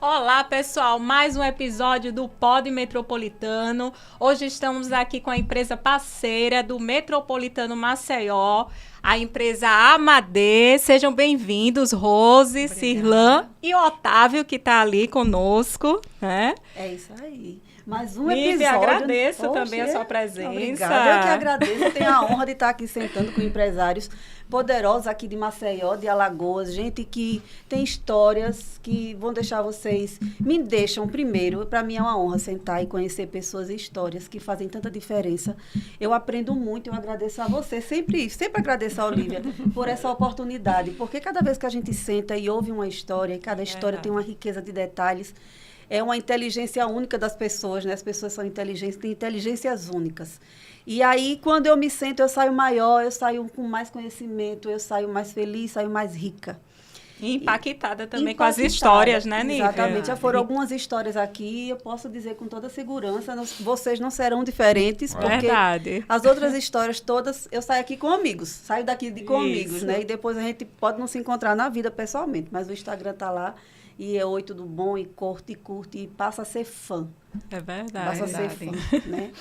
Olá, pessoal, mais um episódio do Pod Metropolitano. Hoje estamos aqui com a empresa parceira do Metropolitano Maceió, a empresa Amadê. Sejam bem-vindos, Rose, Cirlan e o Otávio, que está ali conosco, né? É isso aí. Mais um Nive, episódio. agradeço também a sua presença. Obrigada, eu que agradeço. Eu tenho a honra de estar aqui sentando com empresários poderosos aqui de Maceió, de Alagoas, gente que tem histórias que vão deixar vocês, me deixam primeiro, para mim é uma honra sentar e conhecer pessoas e histórias que fazem tanta diferença. Eu aprendo muito, eu agradeço a você, sempre agradeço a Olívia por essa oportunidade, porque cada vez que a gente senta e ouve uma história, e cada história tem uma riqueza de detalhes, é uma inteligência única das pessoas, né? As pessoas são inteligentes, têm inteligências únicas. E aí, quando eu me sento, eu saio maior, eu saio com mais conhecimento, eu saio mais feliz, saio mais rica. E impactada também com as histórias, né, Nive? Exatamente. Já foram algumas histórias aqui, eu posso dizer com toda segurança, vocês não serão diferentes, porque as outras histórias todas, eu saio aqui com amigos, saio daqui com amigos, né? E depois a gente pode não se encontrar na vida pessoalmente, mas o Instagram está lá. E é oi, tudo bom, e curte, e passa a ser fã. É verdade. Passa a ser fã, né?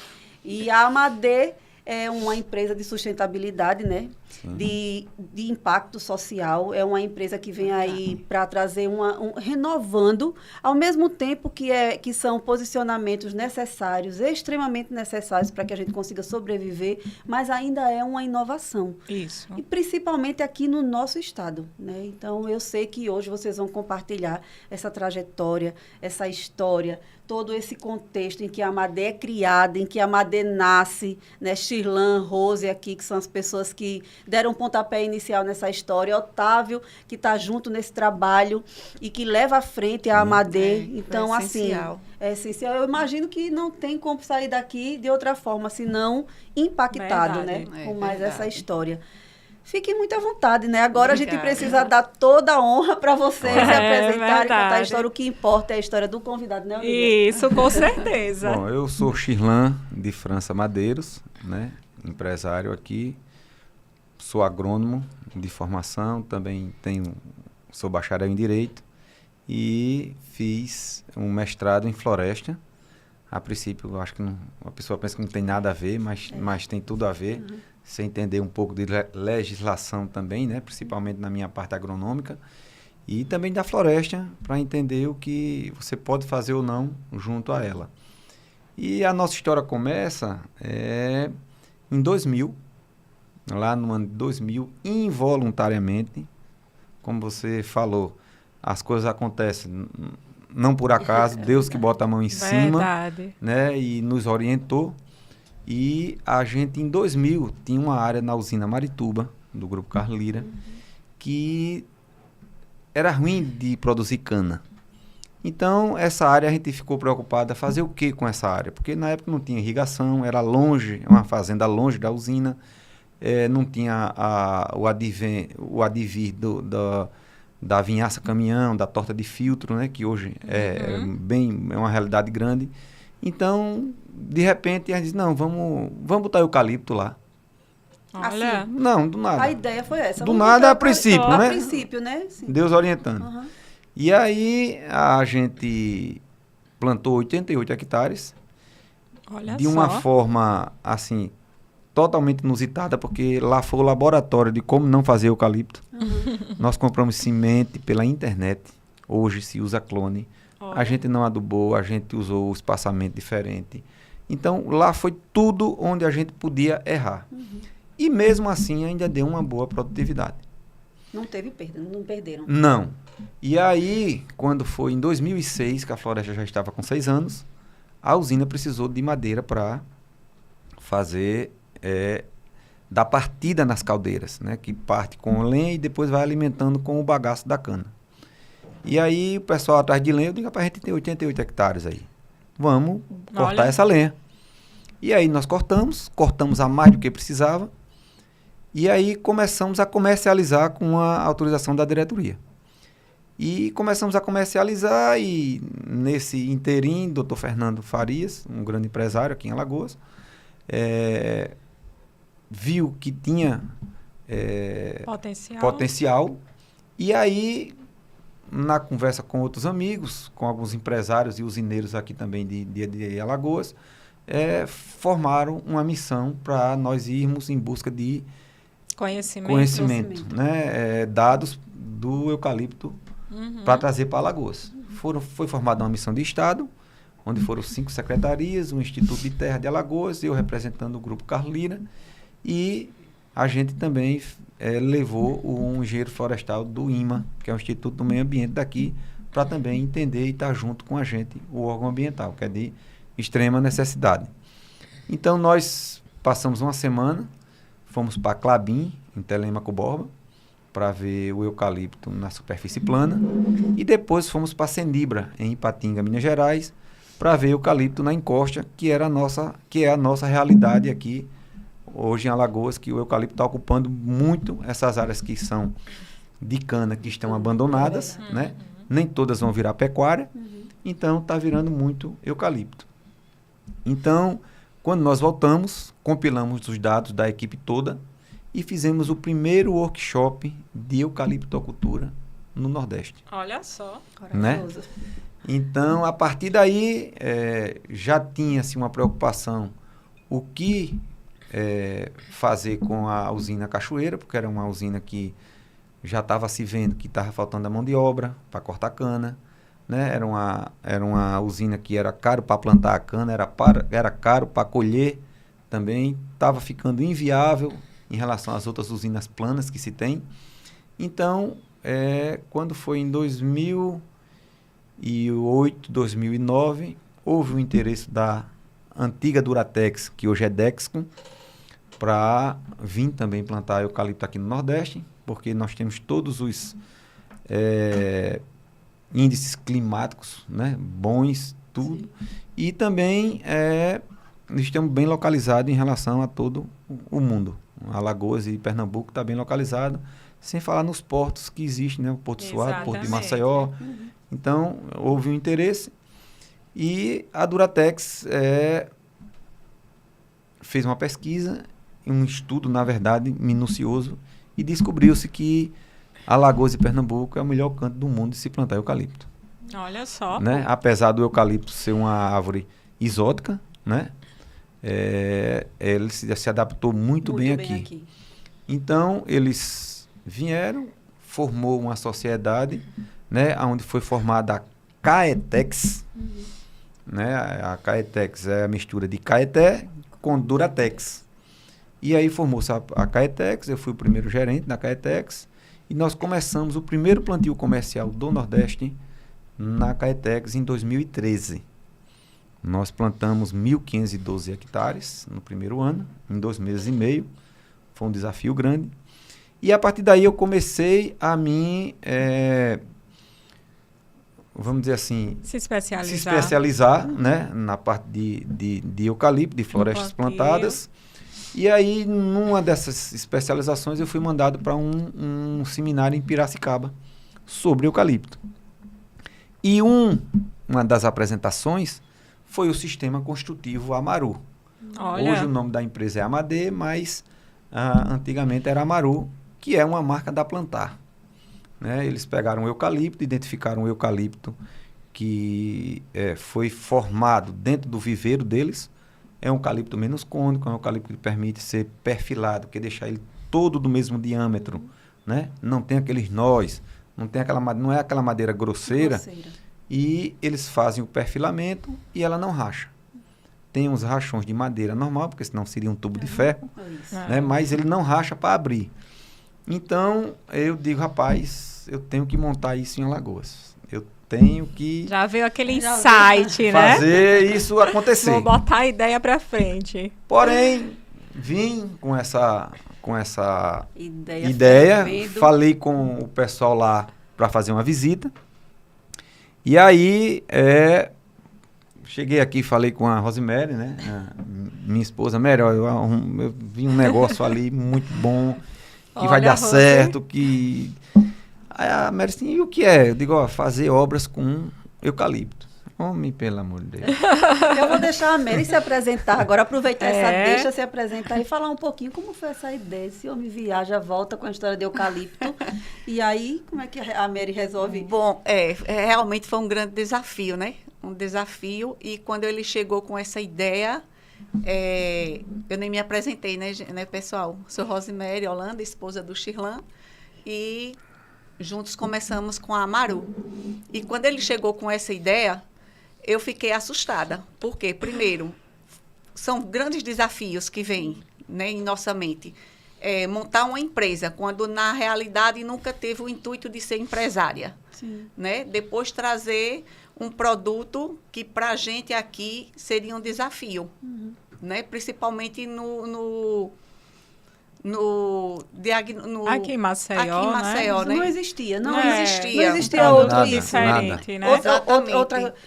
E a Amadê é uma empresa de sustentabilidade, né? De impacto social. É uma empresa que vem aí para trazer renovando, ao mesmo tempo que são posicionamentos necessários, extremamente necessários para que a gente consiga sobreviver, mas ainda é uma inovação. Isso. E principalmente aqui no nosso estado, né? Então, eu sei que hoje vocês vão compartilhar essa trajetória, essa história, todo esse contexto em que a Amadê é criada, em que a Amadê nasce, né? Cirlan, Rose aqui, que são as pessoas que deram um pontapé inicial nessa história. Otávio, que está junto nesse trabalho e que leva à frente a Amadê. Então, essencial. Assim, é essencial. Eu imagino que não tem como sair daqui de outra forma, senão impactado, verdade, né? Com mais essa história. Fiquem muito à vontade, né? Agora a gente precisa dar toda a honra para vocês se apresentarem, contar a história. O que importa é a história do convidado, né, Olívia? Isso, com certeza. Bom, eu sou Cirlan, de França Madeiros, né? Empresário aqui. Sou agrônomo de formação, também sou bacharel em Direito e fiz um mestrado em Floresta. A princípio, eu acho que a pessoa pensa que não tem nada a ver, mas tem tudo a ver. Você entender um pouco de legislação também, né? Principalmente na minha parte agronômica. E também da floresta, para entender o que você pode fazer ou não junto a ela. E a nossa história começa em 2000, lá no ano de 2000, involuntariamente, como você falou, as coisas acontecem não por acaso, Deus que bota a mão em cima, né? E nos orientou. E a gente, em 2000, tinha uma área na usina Marituba, do Grupo Carlira, que era ruim de produzir cana. Então, essa área a gente ficou preocupado a fazer o que com essa área? Porque na época não tinha irrigação, era longe, uma fazenda longe da usina, não tinha o advir da vinhaça caminhão, da torta de filtro, né, que hoje é uma realidade grande. Então, de repente, a gente disse, não, vamos botar eucalipto lá. Olha. Assim, não, do nada. A ideia foi essa. Do nada a princípio, né? A princípio, né? Sim. Deus orientando. E aí, a gente plantou 88 hectares. Olha de uma forma, assim, totalmente inusitada, porque lá foi o laboratório de como não fazer eucalipto. Nós compramos semente pela internet. Hoje se usa clone. A gente não adubou, a gente usou o espaçamento diferente. Então, lá foi tudo onde a gente podia errar. E mesmo assim, ainda deu uma boa produtividade. Não teve perda, não perderam. Não. E aí, quando foi em 2006, que a floresta já estava com 6 anos, a usina precisou de madeira para fazer dar partida nas caldeiras, né? Que parte com lenha e depois vai alimentando com o bagaço da cana. E aí o pessoal atrás de lenha, eu digo, rapaz, a gente tem 88 hectares aí. Vamos cortar essa lenha. E aí nós cortamos a mais do que precisava. E aí começamos a comercializar com a autorização da diretoria. E começamos a comercializar e nesse interim, Dr. Fernando Farias, um grande empresário aqui em Alagoas, viu que tinha potencial. E aí na conversa com outros amigos, com alguns empresários e usineiros aqui também de Alagoas, formaram uma missão para nós irmos em busca de conhecimento. Né? Dados do eucalipto para trazer para Alagoas. Foi formada uma missão de Estado, onde foram 5 secretarias, o Instituto de Terra de Alagoas, eu representando o Grupo Carlira, e a gente também levou um engenheiro florestal do IMA, que é o Instituto do Meio Ambiente daqui, para também entender e estar junto com a gente, o órgão ambiental, que é de extrema necessidade. Então, nós passamos uma semana, fomos para Clabim, em Telêmaco Borba, para ver o eucalipto na superfície plana, e depois fomos para Sendibra, em Ipatinga, Minas Gerais, para ver o eucalipto na encosta, que é a nossa realidade aqui, hoje em Alagoas, que o eucalipto está ocupando muito essas áreas que são de cana, que estão abandonadas, né? Nem todas vão virar pecuária, então está virando muito eucalipto. Então, quando nós voltamos, compilamos os dados da equipe toda e fizemos o primeiro workshop de eucaliptocultura no Nordeste. Olha só. Né? Então, a partir daí, já tinha-se uma preocupação o que fazer com a usina Cachoeira, porque era uma usina que já estava se vendo que estava faltando a mão de obra para cortar cana. Né? Era uma usina que era caro para plantar a cana, era caro para colher também, estava ficando inviável em relação às outras usinas planas que se tem. Então, quando foi em 2008, 2009, houve o interesse da antiga Duratex, que hoje é Dexco, para vir também plantar eucalipto aqui no Nordeste, porque nós temos todos os índices climáticos, né, bons, tudo. Sim. E também estamos bem localizados em relação a todo o mundo. Alagoas e Pernambuco está bem localizado, sem falar nos portos que existem, né, o Porto Suado, Porto de Maceió. Então, houve um interesse e a Duratex fez uma pesquisa, um estudo, na verdade, minucioso, e descobriu-se que Alagoas e Pernambuco é o melhor canto do mundo de se plantar eucalipto. Olha só. Né? Apesar do eucalipto ser uma árvore exótica, né? Ele se adaptou muito bem aqui. Então, eles vieram, formou uma sociedade, né? Onde foi formada a Caetex. Né? A Caetex é a mistura de Caeté com Duratex. E aí formou-se a Caetex, eu fui o primeiro gerente da Caetex, e nós começamos o primeiro plantio comercial do Nordeste na Caetex em 2013. Nós plantamos 1.512 hectares no primeiro ano, em 2 meses e meio. Foi um desafio grande. E a partir daí eu comecei a vamos dizer assim, se especializar né, na parte de eucalipto, de florestas plantadas. E aí, numa dessas especializações, eu fui mandado para um seminário em Piracicaba sobre eucalipto. E uma das apresentações foi o sistema construtivo Amaru. Olha. Hoje o nome da empresa é Amadê, mas antigamente era Amaru, que é uma marca da Plantar. Né? Eles pegaram o eucalipto, identificaram o eucalipto que foi formado dentro do viveiro deles. É um eucalipto menos cônico, é um eucalipto que permite ser perfilado, que deixar ele todo do mesmo diâmetro, né? Não tem aqueles nós, não é aquela madeira grosseira. E eles fazem o perfilamento e ela não racha. Tem uns rachões de madeira normal, porque senão seria um tubo de ferro, né? Mas ele não racha para abrir. Então, eu digo, rapaz, eu tenho que montar isso em Alagoas. Eu tenho que... Já veio aquele insight, né? Fazer isso acontecer. Vou botar a ideia para frente. Porém, vim com essa ideia, falei com o pessoal lá para fazer uma visita. E aí, cheguei aqui, falei com a Rosemary, né? Minha esposa, Mary, eu vi um negócio ali muito bom, que vai dar certo, que... Aí a Mary assim, e o que é? Eu digo, fazer obras com eucalipto. Homem, pelo amor de Deus. Eu vou deixar a Mary se apresentar agora, aproveitar essa deixa, se apresentar e falar um pouquinho como foi essa ideia. Esse homem viaja, volta com a história de eucalipto E aí, como é que a Mary resolve? Bom, realmente foi um grande desafio, né? Um desafio. E quando ele chegou com essa ideia, eu nem me apresentei, né, pessoal? Sou Rosemary Holanda, esposa do Shirlan. E juntos começamos com a Amaru. E quando ele chegou com essa ideia, eu fiquei assustada. Por quê? Primeiro, são grandes desafios que vêm, né, em nossa mente. Montar uma empresa, quando na realidade nunca teve o intuito de ser empresária. Sim. Né? Depois trazer um produto que para a gente aqui seria um desafio. Né? Principalmente aqui em Maceió, né? Não existia. Não existia. Não existia outro diferente, né?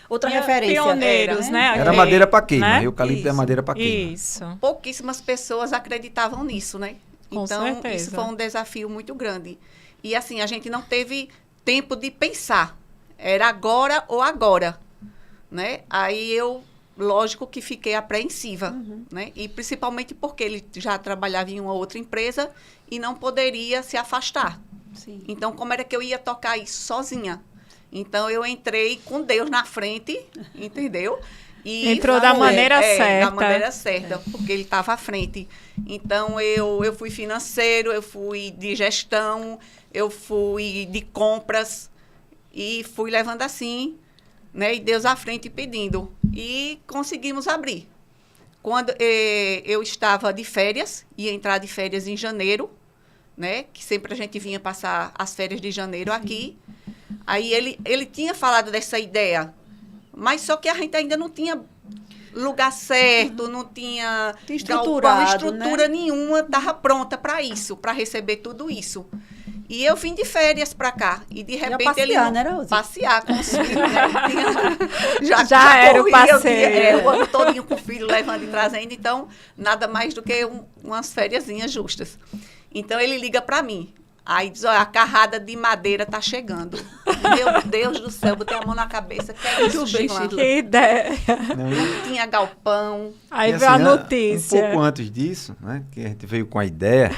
Outra referência. Pioneiros, né? Era madeira para queima, né? eucalipto é madeira para queima. Isso. Pouquíssimas pessoas acreditavam nisso, né? Com então, certeza. Isso foi um desafio muito grande. E, assim, a gente não teve tempo de pensar. Era agora ou agora, né? Aí lógico que fiquei apreensiva, né? E principalmente porque ele já trabalhava em uma outra empresa e não poderia se afastar. Sim. Então, como era que eu ia tocar isso sozinha? Então, eu entrei com Deus na frente, entendeu? E entrou da maneira certa. Da maneira certa, porque ele estava à frente. Então, eu fui financeiro, eu fui de gestão, eu fui de compras e fui levando assim, né? E Deus à frente pedindo. E conseguimos abrir. Quando eu estava de férias, ia entrar de férias em janeiro, né? Que sempre a gente vinha passar as férias de janeiro aqui. Aí ele tinha falado dessa ideia, mas só que a gente ainda não tinha lugar certo, não tinha estrutura nenhuma, estava pronta para isso, para receber tudo isso. E eu vim de férias para cá. E de repente passear, né, Rose? Passear com os filhos, né? Já era o passeio. O ano todinho com o filho, levando e trazendo. Então, nada mais do que umas fériasinhas justas. Então, ele liga para mim. Aí diz, olha, a carrada de madeira está chegando. Meu Deus do céu, botei a mão na cabeça. Que é isso, Shirlan? Que ideia. Não tinha galpão. Aí E veio a assim, notícia. Um pouco antes disso, né, que a gente veio com a ideia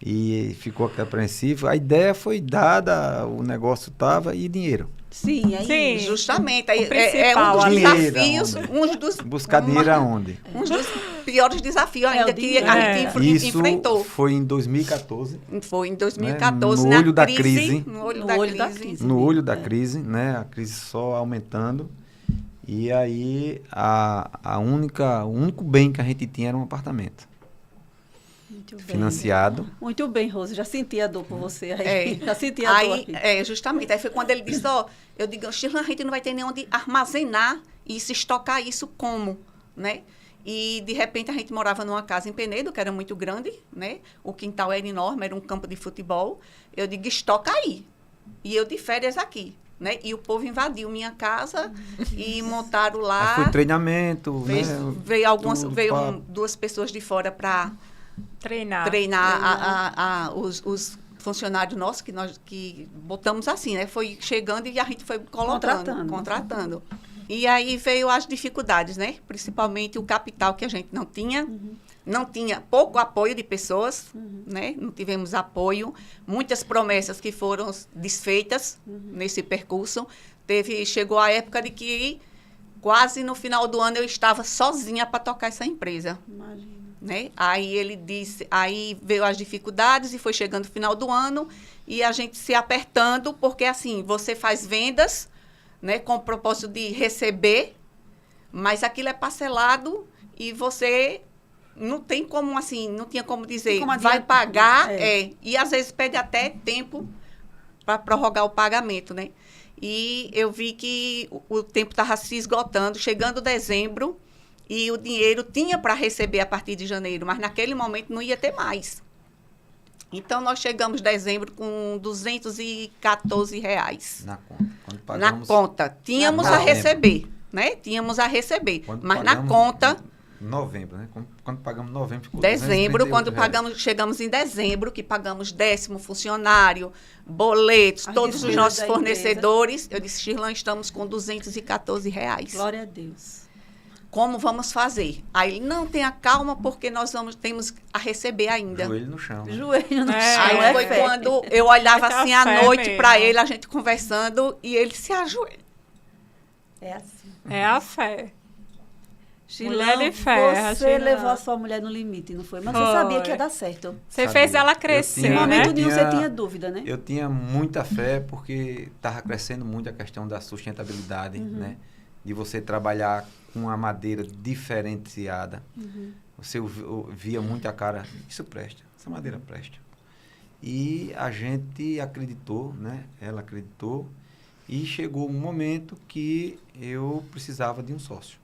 e ficou apreensivo. A ideia foi dada, o negócio estava e dinheiro. Sim, aí Sim. Justamente. Aí, principal, um dos dinheiro, desafios. Buscar dinheiro aonde? Um dos piores desafios ainda que a gente Isso enfrentou. foi em 2014. Foi em 2014, No na olho da crise. crise. No olho No da olho da crise. crise. No olho da crise, né? A crise só aumentando. E aí, o único bem que a gente tinha era um apartamento. Muito bem. Financiado. Muito bem, Rose. Já senti a dor por você aí. Já senti a dor aqui. Justamente. Aí foi quando ele disse, eu digo, Shirlan, a gente não vai ter nem onde armazenar isso, estocar isso como, né? E, de repente, a gente morava numa casa em Penedo, que era muito grande, né? O quintal era enorme, era um campo de futebol. Eu digo, estoca aí. E eu de férias aqui, né? E o povo invadiu minha casa e montaram lá. Aí foi treinamento, Veio duas pessoas de fora para Treinar os funcionários nossos, que botamos assim, né? Foi chegando e a gente foi contratando. E aí veio as dificuldades, né? Principalmente o capital que a gente não tinha. Não tinha pouco apoio de pessoas, né? Não tivemos apoio. Muitas promessas que foram desfeitas nesse percurso. Chegou a época de que quase no final do ano eu estava sozinha para tocar essa empresa. Imagina. Né? Aí veio as dificuldades e foi chegando o final do ano e a gente se apertando, porque assim, você faz vendas, né, com o propósito de receber, mas aquilo é parcelado e você não tem como, assim, não tinha como dizer, vai pagar, e às vezes pede até tempo para prorrogar o pagamento, né? E eu vi que o tempo estava se esgotando, chegando dezembro, e o dinheiro tinha para receber a partir de janeiro, mas naquele momento não ia ter mais. Então, nós chegamos em dezembro com R$214. Na conta. Quando pagamos, na conta. Tínhamos a receber, né? Tínhamos a receber. Mas na conta... Novembro, né? Quando pagamos novembro, ficou dezembro, quando chegamos em dezembro, que pagamos 10º funcionário, boletos, todos os nossos fornecedores. Eu disse, Shirlan, estamos com R$214. Glória a Deus. como vamos fazer? Aí ele, não, tenha calma, porque nós temos a receber ainda. Joelho no chão. Né? Joelho no É. chão. Aí foi quando eu olhava Muita assim à fé noite mesmo. para ele, a gente conversando, e ele se ajoelha. É assim. É a fé. Chilão, Mulher de fé, você Chilão. levou a sua mulher no limite, não foi? Mas Foi. você sabia que ia dar certo. Você Sabia. fez ela Eu crescer, tinha- Em né? momento nenhum tinha- você tinha dúvida, né? Eu tinha muita fé porque estava crescendo muito a questão da sustentabilidade, né? De você trabalhar com uma madeira diferenciada. Você via muito a cara, isso presta, essa madeira presta. E a gente acreditou, né? Ela acreditou e chegou um momento que eu precisava de um sócio.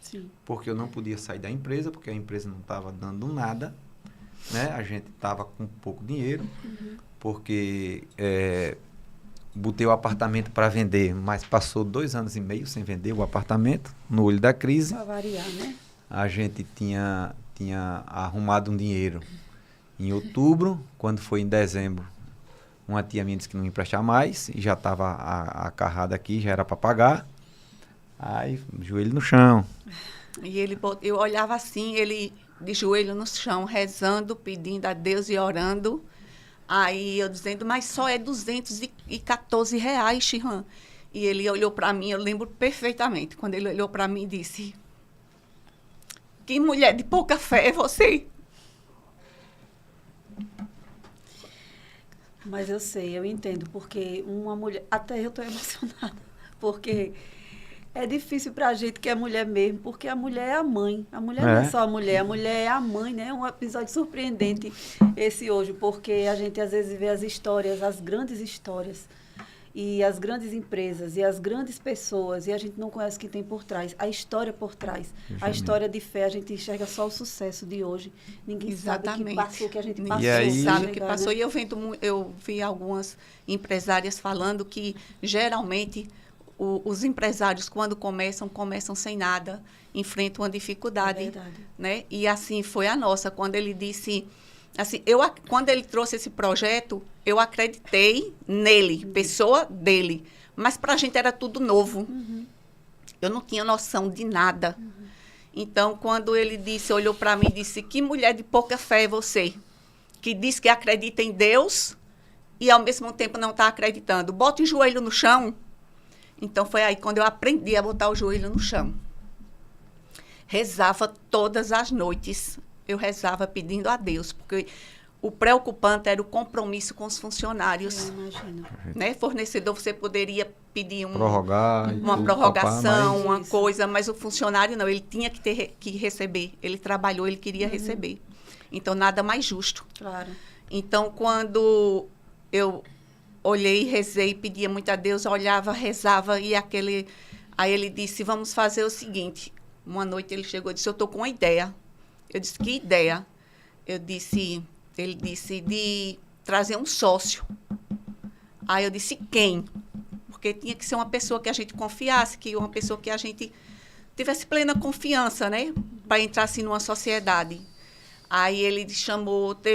Sim. Porque eu não podia sair da empresa, porque a empresa não estava dando nada, né? A gente estava com pouco dinheiro, porque botei o apartamento para vender, mas passou 2 anos e meio sem vender o apartamento, no olho da crise. Pra variar, né? A gente tinha arrumado um dinheiro em outubro, quando foi em dezembro, uma tia minha disse que não me emprestar mais, e já estava acarrada aqui, já era para pagar. Aí, joelho no chão. E eu olhava assim, ele de joelho no chão, rezando, pedindo a Deus e orando. Aí eu dizendo, mas só é R$214, Chirlan. E ele olhou para mim, eu lembro perfeitamente, quando ele olhou para mim e disse, que mulher de pouca fé é você? Mas eu sei, eu entendo, porque uma mulher... Até eu estou emocionada, porque é difícil para a gente que é mulher mesmo, porque a mulher é a mãe. A mulher não é só a mulher é a mãe, né? É um episódio surpreendente esse hoje, porque a gente às vezes vê as histórias, as grandes histórias, e as grandes empresas, e as grandes pessoas, e a gente não conhece o que tem por trás, a história por trás, a história de fé, a gente enxerga só o sucesso de hoje. Ninguém sabe o que passou, o que a gente passou. E aí- Sabe o que chegar, passou. né? E eu vi algumas empresárias falando que, geralmente, os empresários, quando começam sem nada, enfrentam uma dificuldade. É verdade. Né? E assim foi a nossa. Quando ele disse... Assim, quando ele trouxe esse projeto, eu acreditei nele, pessoa dele. Mas para a gente era tudo novo. Eu não tinha noção de nada. Então, quando ele olhou para mim e disse, que mulher de pouca fé é você? Que diz que acredita em Deus e, ao mesmo tempo, não está acreditando. Bota o joelho no chão. Então, foi aí quando eu aprendi a botar o joelho no chão. Rezava todas as noites. Eu rezava pedindo a Deus, porque o preocupante era o compromisso com os funcionários. Eu imagino. Né? Fornecedor, você poderia pedir Prorrogar. uma tudo, prorrogação, mas- uma Isso. coisa, mas o funcionário não, ele tinha que receber. Ele trabalhou, ele queria receber. Então, nada mais justo. Claro. Então, quando eu olhei, rezei, pedia muito a Deus, eu olhava, rezava, e aí ele disse, vamos fazer o seguinte. Uma noite ele chegou e disse, eu estou com uma ideia. Eu disse, que ideia? Ele disse, de trazer um sócio. Aí eu disse, quem? Porque tinha que ser uma pessoa que a gente confiasse, uma pessoa que a gente tivesse plena confiança, né? Para entrar assim numa sociedade. Aí ele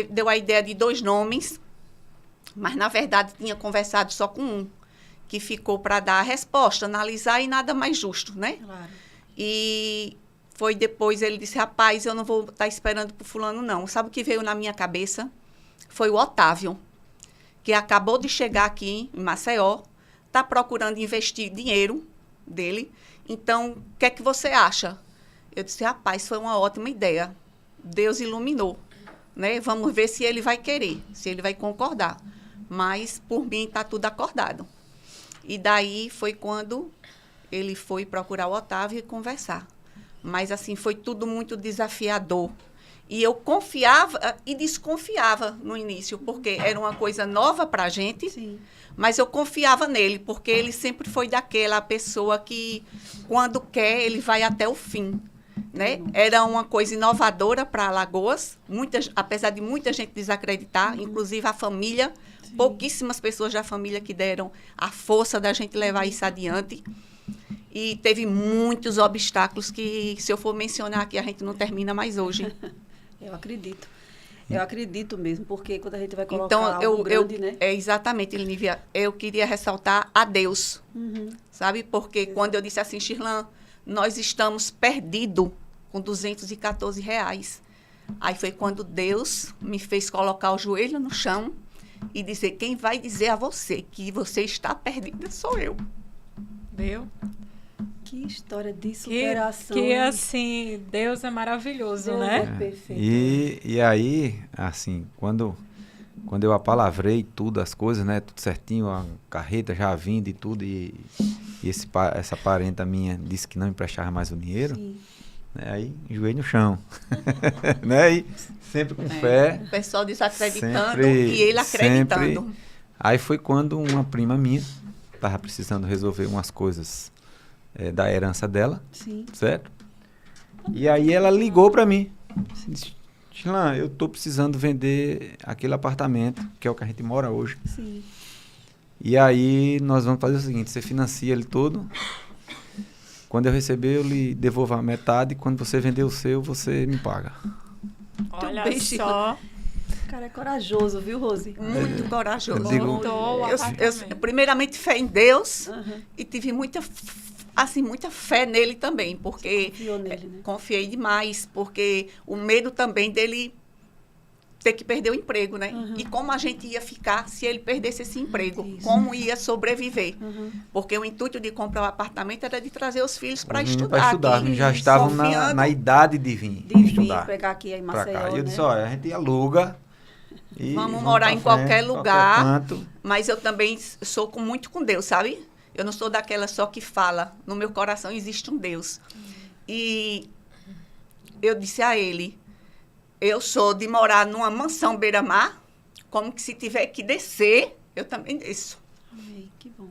deu a ideia de 2 nomes, mas na verdade tinha conversado só com um, que ficou para dar a resposta, analisar e nada mais justo, né? Claro. E foi depois, ele disse, rapaz, eu não vou estar esperando por fulano, não. Sabe o que veio na minha cabeça? Foi o Otávio, que acabou de chegar aqui em Maceió, está procurando investir dinheiro dele. Então, o que é que você acha? Eu disse, rapaz, foi uma ótima ideia. Deus iluminou, né? Vamos ver se ele vai querer, se ele vai concordar. Mas, por mim, está tudo acordado. E daí foi quando ele foi procurar o Otávio e conversar. Mas, assim, foi tudo muito desafiador. E eu confiava e desconfiava no início, porque era uma coisa nova para a gente, Sim. mas eu confiava nele, porque ele sempre foi daquela pessoa que, quando quer, ele vai até o fim. Né? Era uma coisa inovadora para Alagoas, apesar de muita gente desacreditar, inclusive a família, pouquíssimas pessoas da família que deram a força da gente levar isso adiante. E teve muitos obstáculos que, se eu for mencionar aqui, a gente não termina mais hoje. Eu acredito. Eu acredito mesmo, porque quando a gente vai colocar Então, algo grande, né? Exatamente, Lívia, eu queria ressaltar a Deus, sabe? Porque quando eu disse assim, Chirlan, nós estamos perdidos com R$ 214. Aí foi quando Deus me fez colocar o joelho no chão e dizer, quem vai dizer a você que você está perdida sou eu. Viu? Que história de superação. Que assim, Deus é maravilhoso, Deus né? é perfeito. E aí, assim, quando eu apalavrei tudo, as coisas, né? Tudo certinho, a carreta já vindo e tudo, e essa parenta minha disse que não emprestava mais o dinheiro, Sim. né? Aí, joelho no chão. Né? E sempre com fé. O pessoal desacreditando Sempre, e ele acreditando. sempre. Aí foi quando uma prima minha estava precisando resolver umas coisas da herança dela, Sim. certo? E aí ela ligou para mim. Disse, Chilan, eu tô precisando vender aquele apartamento, que é o que a gente mora hoje. Sim. E aí nós vamos fazer o seguinte, você financia ele todo. Quando eu receber, eu lhe devolvo a metade. Quando você vender o seu, você me paga. Olha bem, só. O cara é corajoso, viu, Rose? Muito corajoso. Eu digo- Montou o Eu, apartamento. primeiramente, fé em Deus Aham. e tive muita fé nele também, porque Confiou nele, né? confiei demais, porque o medo também dele ter que perder o emprego, né? Uhum. E como a gente ia ficar se ele perdesse esse emprego? Isso. Como ia sobreviver? Uhum. Porque o intuito de comprar o apartamento era de trazer os filhos para Os meninos estudar. pra estudar. aqui, Já estavam confiando. na idade de vir De vir estudar pegar aqui em pra Maceió, cá. E eu né? disse, olha, a gente aluga e Vamos morar pra em qualquer lugar. canto. Mas eu também sou muito com Deus, sabe? Eu não sou daquela só que fala. No meu coração existe um Deus. E eu disse a ele, eu sou de morar numa mansão beira-mar, como que se tiver que descer, eu também desço. Amém, que bom.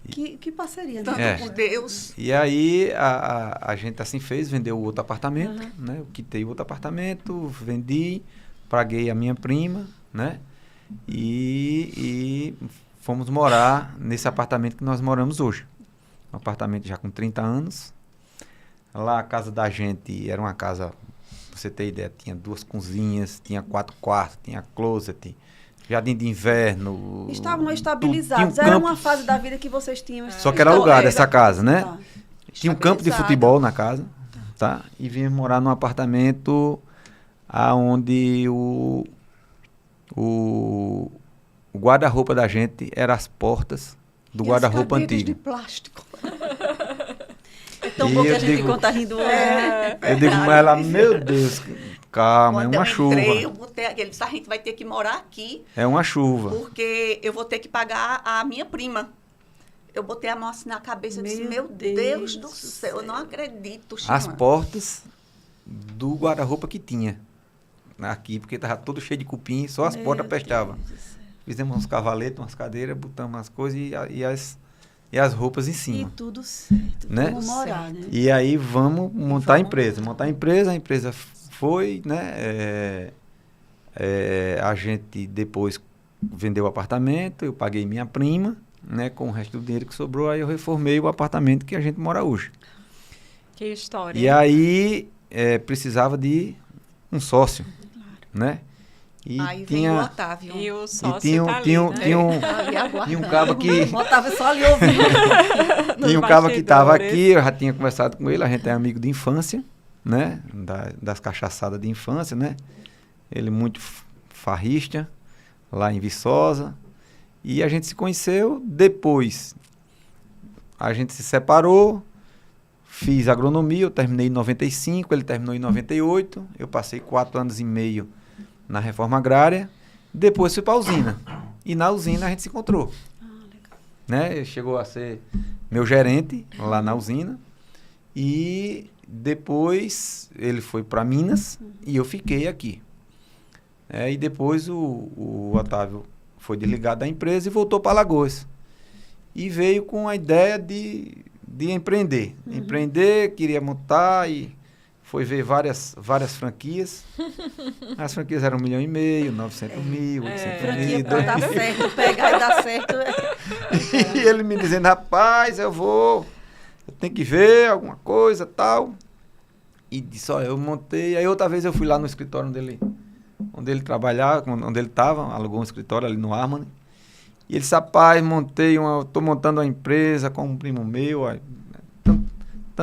Que parceria, Tanto né? É. por Deus. E aí a gente assim fez, vendeu o outro apartamento, Uhum. né? Eu quitei o outro apartamento, vendi, paguei a minha prima, né? E fomos morar nesse apartamento que nós moramos hoje. Um apartamento já com 30 anos. Lá a casa da gente era uma casa, pra você ter ideia, tinha 2 cozinhas, tinha 4 quartos, tinha closet, jardim de inverno. Estavam tinha estabilizados. um Era campo, uma fase da vida que vocês tinham. só que era alugada essa casa, né? Tá. Tinha um campo de Estabilizado. futebol na casa, tá? E vinha morar num apartamento aonde o guarda-roupa da gente era as portas do E guarda-roupa as cadeiras antigo. de plástico. É tão E bom que eu a gente digo- conta rindo hoje, né? Eu digo pra ela, meu Deus, calma, Quando é uma eu chuva. entrei, eu botei aquele, a gente vai ter que morar aqui, É uma chuva. porque eu vou ter que pagar a minha prima. Eu botei a mão assim na cabeça e disse, Meu meu Deus Deus do do céu, eu não acredito, As Chimã. portas do guarda-roupa que tinha aqui, porque tava todo cheio de cupim, só as Meu portas Deus prestavam. do céu. Fizemos uns cavaletes, umas cadeiras, botamos as coisas e as roupas em E cima. tudo certo. Né? Vamos morar, né? E aí vamos montar a vamos empresa. Montar a empresa foi, né? A gente depois vendeu o apartamento, eu paguei minha prima, né? Com o resto do dinheiro que sobrou, aí eu reformei o apartamento que a gente mora hoje. Que história. E aí precisava de um sócio, né? E Aí vem o tinha, Otávio. E o e sócio tinha, tá ali, tinha, né? tinha um, Ali aguardando. tinha um cabo que... Botava só ali ouvindo. Nos Tinha um cabo que estava bastidores. aqui, eu já tinha conversado com ele, a gente é amigo de infância, né? Das cachaçadas de infância, né? Ele muito farrista, lá em Viçosa. E a gente se conheceu, depois a gente se separou, fiz agronomia, eu terminei em 95, ele terminou em 98, eu passei 4 anos e meio na reforma agrária, depois fui para a usina. E na usina a gente se encontrou. Né? Ele chegou a ser meu gerente lá na usina. E depois ele foi para Minas e eu fiquei aqui. E depois o Otávio foi desligado da empresa e voltou para Alagoas. E veio com a ideia de empreender. Empreender, queria montar e foi ver várias franquias. As franquias eram 1,5 milhão, 900 mil, 800 Franquia mil, pra 2 dar mil. certo, pegar e dar certo. E ele me dizendo, rapaz, eu tenho que ver alguma coisa tal. E disse, ó, eu montei. Aí outra vez eu fui lá no escritório onde ele trabalhava, onde ele estava, alugou um escritório ali no Harmony. E ele disse, rapaz, tô montando uma empresa com um primo meu, ó,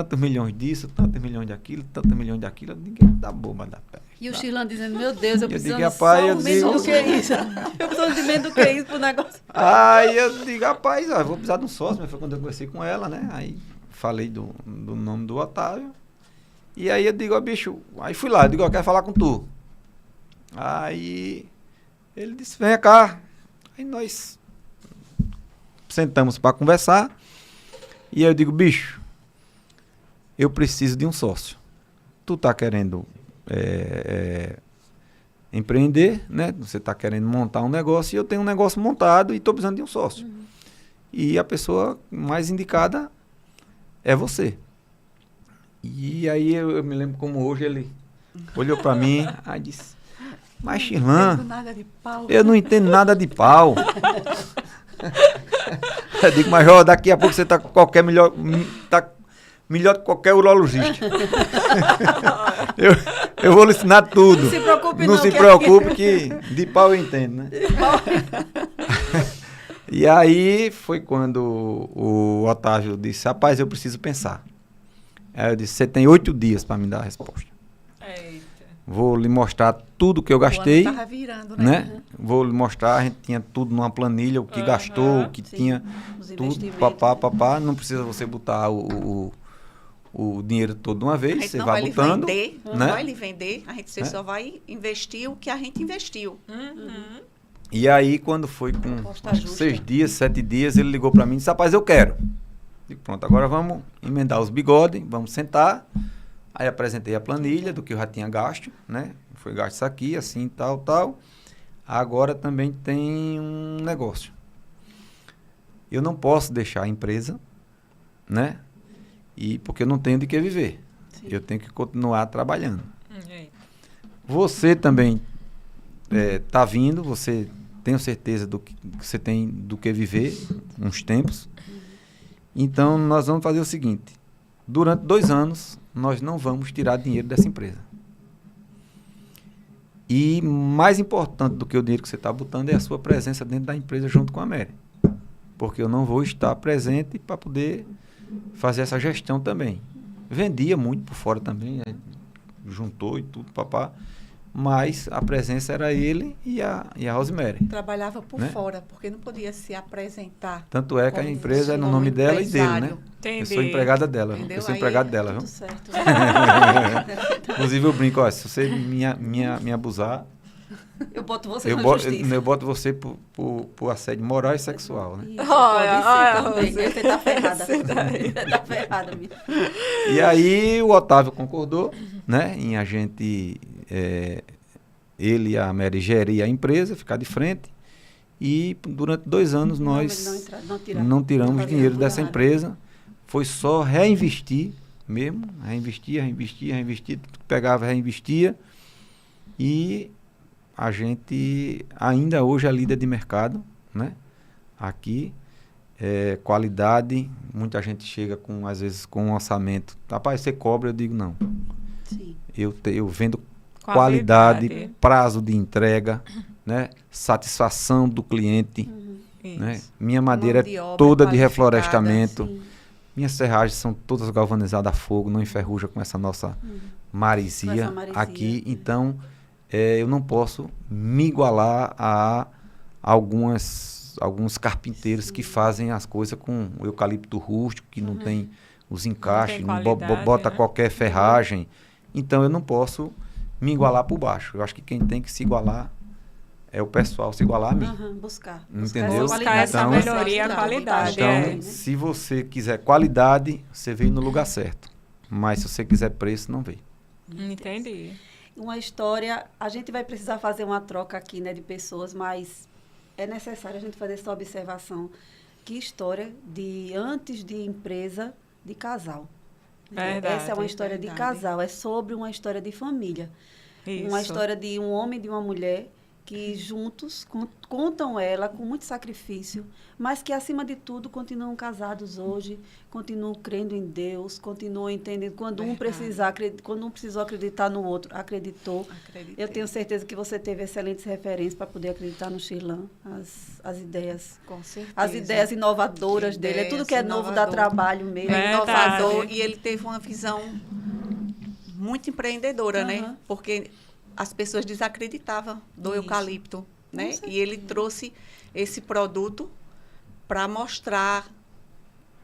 tantos milhões disso, tantos milhões daquilo, tantos milhões daquilo. Ninguém dá boba da pé. E o Chilano dizendo, meu Deus, eu preciso digo, rapaz, só eu menos digo- do que isso. Eu preciso de menos do que isso pro negócio. Aí eu digo, rapaz, ó, eu vou precisar de um sócio, mas foi quando eu conversei com ela, né? Aí falei do nome do Otávio. E aí eu digo, ó, bicho, aí fui lá, eu digo, ó, eu quero falar com tu. Aí ele disse, vem cá. Aí nós sentamos para conversar. E aí eu digo, bicho, eu preciso de um sócio. Tu tá querendo empreender, né? Você tá querendo montar um negócio e eu tenho um negócio montado e tô precisando de um sócio. E a pessoa mais indicada é você. E aí eu me lembro como hoje ele olhou para mim e disse, mas Chirlan, Nada de pau. eu não entendo nada de pau. Eu digo, mas ó, daqui a pouco você tá com qualquer melhor que qualquer urologista. eu vou lhe ensinar tudo. Não se preocupe Não não, se que preocupe que de pau eu entendo, né? E aí foi quando o Otávio disse, rapaz, eu preciso pensar. Aí eu disse, você tem 8 dias para me dar a resposta. Eita. Vou lhe mostrar tudo que eu gastei, O ano tava virando, né? Vou lhe mostrar, a gente tinha tudo numa planilha, o que gastou, o que Sim, tinha, os tudo, investimentos. papá. Não precisa você botar o dinheiro todo de uma A vez, gente você não vai vai lhe botando, vender, não né? vai lhe vender, você só vai investir o que a gente investiu. Uhum. E aí, quando foi com Aposta acho que justa. 6 dias, 7 dias, ele ligou para mim e disse, rapaz, eu quero. Digo, pronto, agora vamos emendar os bigodes, vamos sentar. Aí apresentei a planilha do que eu já tinha gasto, né? Foi gasto isso aqui, assim, tal. Agora também tem um negócio. Eu não posso deixar a empresa, né? E porque eu não tenho de que viver. Sim. Eu tenho que continuar trabalhando. Eita. Você também tá vindo, você tenho certeza do que você tem do que viver uns tempos. Então, nós vamos fazer o seguinte. Durante 2 anos, nós não vamos tirar dinheiro dessa empresa. E mais importante do que o dinheiro que você está botando é a sua presença dentro da empresa junto com a Mary. Porque eu não vou estar presente para poder fazer essa gestão também. Vendia muito por fora também, né? Juntou e tudo, papá. Mas a presença era ele e a Rosemary. Trabalhava por Né? fora, porque não podia se apresentar. Tanto é que a Como empresa é no como nome dela e dele, né? empresário. Entendi. Eu sou empregada dela. Entendeu? Eu sou Aí empregado é dela, viu? Tudo certo. Inclusive eu brinco, ó, se você me abusar, Eu boto você eu na boto, justiça. eu boto você por assédio moral e sexual, né? Isso, Olha, pode olha, ser também. você. Você tá ferrada. Você tá ferrada, minha. E aí o Otávio concordou, né? Em a gente, ele e a Mary gerir a empresa, ficar de frente. E durante 2 anos nós não tiramos dinheiro dessa empresa. Foi só reinvestir mesmo, reinvestir, tudo que pegava, reinvestia. E a gente ainda hoje é líder de mercado, né? Aqui, qualidade, muita gente chega às vezes com um orçamento. Rapaz, você cobra? Eu digo não. Sim. Eu vendo qualidade, prazo de entrega, né? Satisfação do cliente, né? Isso. Minha madeira Mão de obra toda de qualificada, reflorestamento. Sim. Minhas serragens são todas galvanizadas a fogo, não enferruja com essa nossa maresia, Com essa maresia. aqui. Então, eu não posso me igualar a alguns carpinteiros que fazem as coisas com o eucalipto rústico, que não tem os encaixes, não qualidade, bota né? qualquer ferragem. Então, eu não posso me igualar por baixo. Eu acho que quem tem que se igualar é o pessoal, se igualar a mim. Buscar. Entendeu? Buscar essa Então- melhoria, a qualidade. Então, é. se você quiser qualidade, você veio no lugar certo. Mas se você quiser preço, não veio. Entendi. Uma história, a gente vai precisar fazer uma troca aqui, né, de pessoas, mas é necessário a gente fazer essa observação. Que história de antes de empresa, de casal. Verdade, Essa é uma história de verdade. casal, é sobre uma história de família. Isso. Uma história de um homem e de uma mulher que juntos contam ela com muito sacrifício, mas que, acima de tudo, continuam casados hoje, continuam crendo em Deus, continuam entendendo. Quando um precisou acreditar no outro, acreditou. Acreditei. Eu tenho certeza que você teve excelentes referências para poder acreditar no Shirlan, as ideias. Com certeza. As ideias inovadoras dele. É tudo que é novo, dá trabalho mesmo. É Verdade. inovador e ele teve uma visão muito empreendedora, né? Porque as pessoas desacreditavam do Isso. eucalipto, né? certeza. E ele trouxe esse produto para mostrar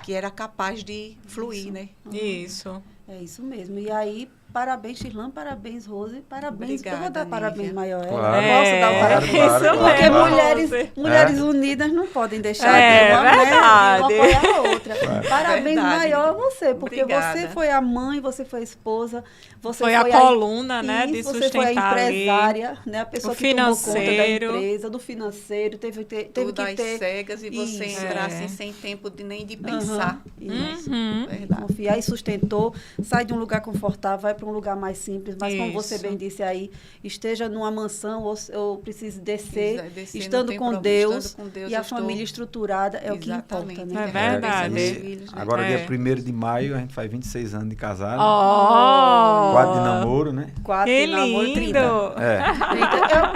que era capaz de fluir, né? Isso. É isso mesmo. E aí, parabéns, Shirlan, parabéns, Rose, parabéns. Obrigada, eu vou dar parabéns Nívia. maior. Claro. Eu posso dar um parabéns. Isso Porque mesmo, mulheres, mulheres Rose. unidas não podem deixar É, de uma, verdade. de uma apoiar a outra. Parabéns Verdade. maior a você, porque Obrigada. você foi a mãe, você foi a esposa, você Foi a coluna, né, de Isso, você foi a sustentar ali. empresária, né, a pessoa O que tomou conta da financeiro. empresa, do financeiro, teve Tudo que às ter... cegas e você Isso. entrar É. assim sem tempo nem de pensar. Isso. Uhum. Verdade. Confiar e sustentou, sai de um lugar confortável, vai para um lugar mais simples, mas como você Isso. bem disse aí, esteja numa mansão ou precise descer, Descer, não estando tem com problema, Deus, estando com Deus, e eu a família estou- estruturada é o que Exatamente. importa, né? É verdade. Meus E filhos, né? agora, É. dia 1º de maio, a gente faz 26 anos de casado. Ó! 4 de namoro, né? 4 Que de namoro, 30. lindo! É.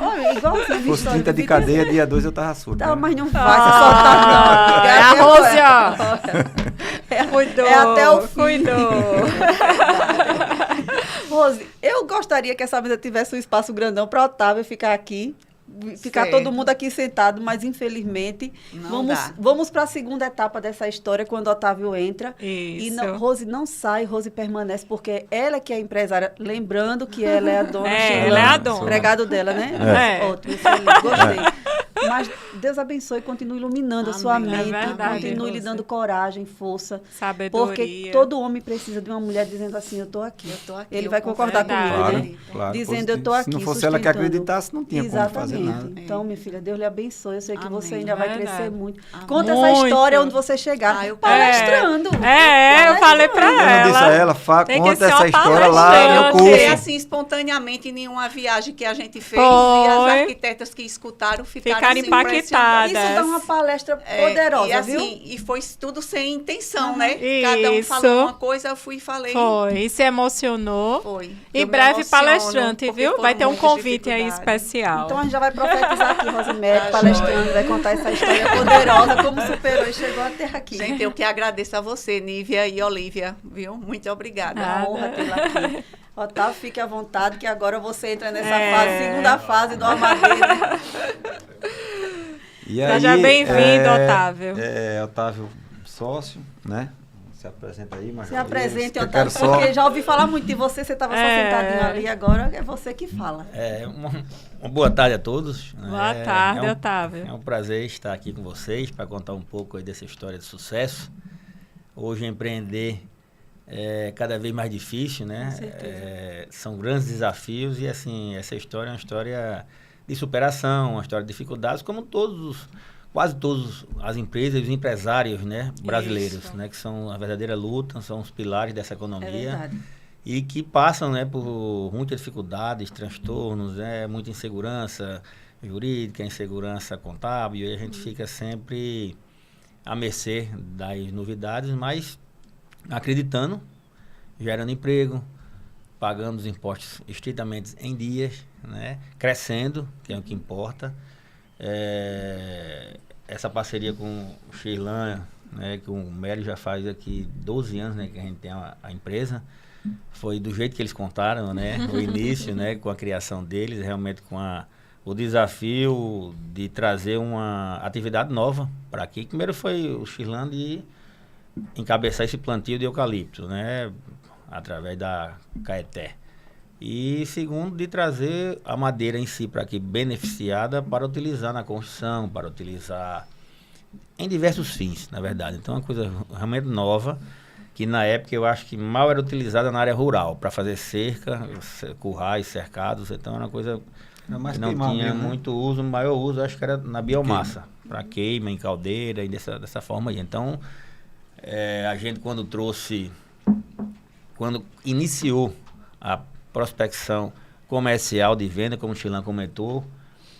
Olha, igualzinho a Se minha fosse história. 30 de cadeia, dia 2 eu tava surdo. Tá, né? mas não vai se soltar, não. É a Rose, É, Cuidou! é até o fim. Cuidou! Rose, eu gostaria que essa mesa tivesse um espaço grandão para Otávio ficar aqui. Ficar Certo. todo mundo aqui sentado, mas infelizmente Não dá. vamos para a segunda etapa dessa história, quando Otávio entra. E Isso. Rose não sai, Rose permanece, porque ela que é a empresária. Lembrando que ela é a dona. É, Shirlan, ela é a dona. Empregado dela, né? É. Ótimo, excelente, gostei. Mas Deus abençoe e continue iluminando a sua Amém. mente. É verdade, Continue lhe Rose. dando coragem, força. Sabedoria. Porque todo homem precisa de uma mulher dizendo assim, eu estou aqui. Eu tô aqui, Ele eu vai concordar confio. comigo, Claro, né? claro. Dizendo, eu tô Se aqui, não fosse ela que sustentando. acreditasse, não tinha como fazer nada. Então, minha filha, Deus lhe abençoe. Eu sei que você Amém. ainda vai Verdade. crescer muito. Amém. Conta essa Muito. história onde você chegar. Ah, eu- Palestrando. É, eu falei pra Eu ela. disse a ela, Tem que conta ser essa uma história lá no palestrante. Foi curso. assim, espontaneamente, em uma viagem que a gente fez, Foi. e as arquitetas que escutaram ficaram Ficaram assim, impactadas. Isso dá uma palestra É, poderosa, e assim, viu? E foi tudo sem intenção, Aham. né? Cada um Isso. falou uma coisa, eu fui e falei. Foi. E se emocionou. Foi. Em Eu me breve emociono, palestrante, porque viu? foram Vai ter um muitas convite aí dificuldades. especial. Então a gente já vai profetizar aqui, Rosemary, Tá palestrando, vai contar essa história poderosa, como superou e chegou até aqui. Gente, eu que agradeço a você, Nívia e Olívia, viu? Muito obrigada. É uma honra tê-la aqui. Otávio, fique à vontade, que agora você entra nessa É. fase, segunda fase do Armadeira. E Seja aí, bem-vindo, Otávio. Otávio, sócio, né? Se apresenta aí, Marcos. Se apresente, Eu quero Otávio, só... porque já ouvi falar muito de você estava só É. sentadinho ali, agora é você que fala. Uma boa tarde a todos. Boa tarde, é Otávio. É um prazer estar aqui com vocês para contar um pouco aí dessa história de sucesso. Hoje empreender é cada vez mais difícil, né? Com certeza. São grandes desafios e assim, essa história é uma história de superação, uma história de dificuldades, como quase todas as empresas e os empresários, né, brasileiros, Isso. né, que são a verdadeira luta, são os pilares dessa É economia. verdade. E que passam, né, por muitas dificuldades, transtornos, né, muita insegurança jurídica, insegurança contábil, e a gente fica sempre à mercê das novidades, mas acreditando, gerando emprego, pagando os impostos estritamente em dias, né, crescendo, que é o que importa. Essa parceria com o Shirlan, né, que o Mélio já faz aqui 12 anos, né, que a gente tem a empresa, foi do jeito que eles contaram, né, o início, né, com a criação deles, realmente com o desafio de trazer uma atividade nova para aqui. Primeiro foi o Shirlan de encabeçar esse plantio de eucalipto, né, através da Caeté. E segundo, de trazer a madeira em si para aqui beneficiada para utilizar na construção, para utilizar em diversos fins, na verdade. Então é uma coisa realmente nova, que na época eu acho que mal era utilizada na área rural, para fazer cerca, currais, cercados. Então era uma coisa Era mais que não queimar tinha mesmo, né? muito uso. O maior uso acho que era na biomassa, para queima, em caldeira e dessa forma aí. Então a gente quando iniciou a prospecção comercial de venda, como o Shirlan comentou,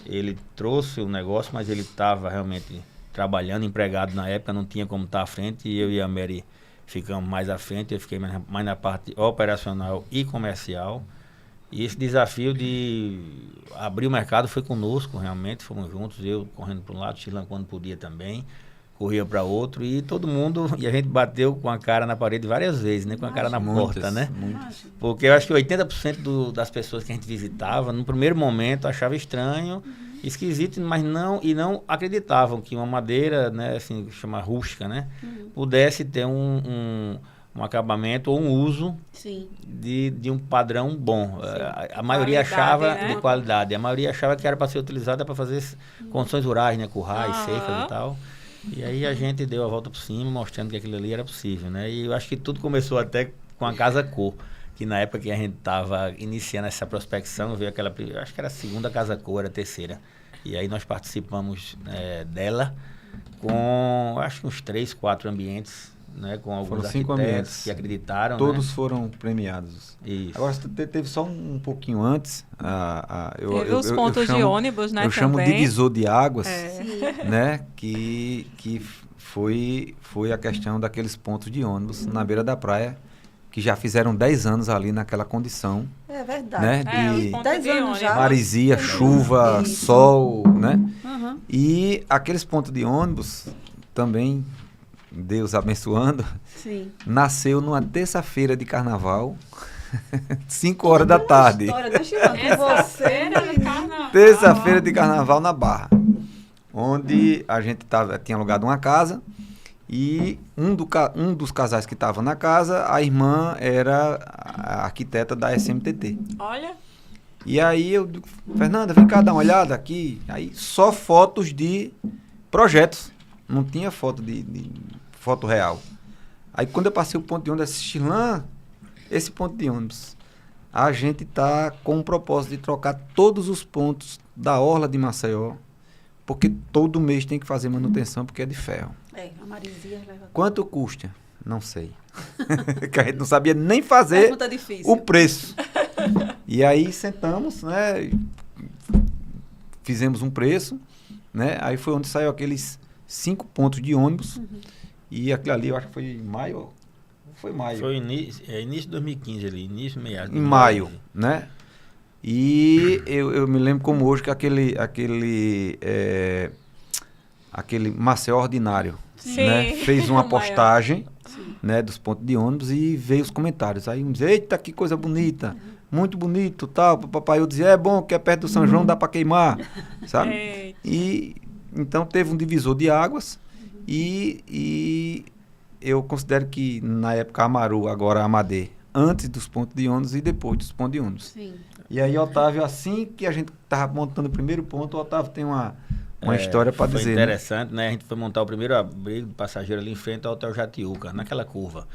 ele trouxe o negócio, mas ele estava realmente trabalhando, empregado na época, não tinha como estar à frente, e eu e a Mary ficamos mais à frente, eu fiquei mais na parte operacional e comercial. E esse desafio de abrir o mercado foi conosco, realmente, fomos juntos, eu correndo para um lado, Chilã quando podia também, corria para outro, e todo mundo, e a gente bateu com a cara na parede várias vezes, né, com a cara na porta, né? Porque eu acho que 80% das pessoas que a gente visitava, no primeiro momento, achava estranho, esquisito, mas não acreditavam que uma madeira, né, assim, chama rústica, né, pudesse ter um acabamento ou um uso de um padrão bom. A maioria achava, né? De qualidade. A maioria achava que era para ser utilizada para fazer condições rurais, né? Currais, secas e tal. E aí a gente deu a volta por cima, mostrando que aquilo ali era possível, né? E eu acho que tudo começou até com a Casa Cor, que na época que a gente estava iniciando essa prospecção, veio aquela, acho que era a segunda Casa Cor, era a terceira. E aí nós participamos dela com, acho que uns 3, 4 ambientes, né, com alguns arquitetos que acreditaram. Todos né? foram premiados. Isso. Agora, teve só um pouquinho antes. Teve os pontos de ônibus, né? Eu chamo também. divisor de águas, né? Que foi a questão daqueles pontos de ônibus na beira da praia, que já fizeram 10 anos ali naquela condição. É verdade. Né, de 10 anos já. maresia, chuva, Isso. sol, né? Uhum. E aqueles pontos de ônibus também, Deus abençoando, nasceu numa terça-feira de carnaval, 5 horas da tarde. História, deixa eu ver Terça-feira de carnaval. Terça-feira de carnaval na Barra, onde a gente tinha alugado uma casa e um dos casais que estava na casa, a irmã era a arquiteta da SMTT. Olha. E aí eu digo, Fernanda, vem cá dar uma olhada aqui. Aí só fotos de projetos, não tinha foto foto real. Aí quando eu passei o ponto de ônibus, Chilã, esse ponto de ônibus, a gente tá com o propósito de trocar todos os pontos da orla de Maceió, porque todo mês tem que fazer manutenção, porque é de ferro. A maresia leva... Quanto custa? Não sei. Que a gente não sabia nem fazer o preço. E aí sentamos, né? Fizemos um preço, né? Aí foi onde saiu aqueles 5 pontos de ônibus. E aquilo ali, eu acho que foi em maio. Foi maio. Foi início de 2015 ali, meados. Em maio, né? E eu me lembro como hoje que aquele Maceió Ordinário, né? Fez uma postagem, né, dos pontos de ônibus e veio os comentários. Aí um dizia, eita, que coisa bonita, muito bonito, tal. Papai, eu dizia, é bom que é perto do São João, dá para queimar, sabe? E então teve um divisor de águas e eu considero que na época Amaru, agora Amadê, antes dos pontos de ônibus e depois dos pontos de ônibus. E aí, Otávio, assim que a gente estava montando o primeiro ponto, o Otávio tem uma história para dizer. Foi interessante, né? A gente foi montar o primeiro abrigo de passageiro ali em frente ao Hotel Jatiuca, naquela curva.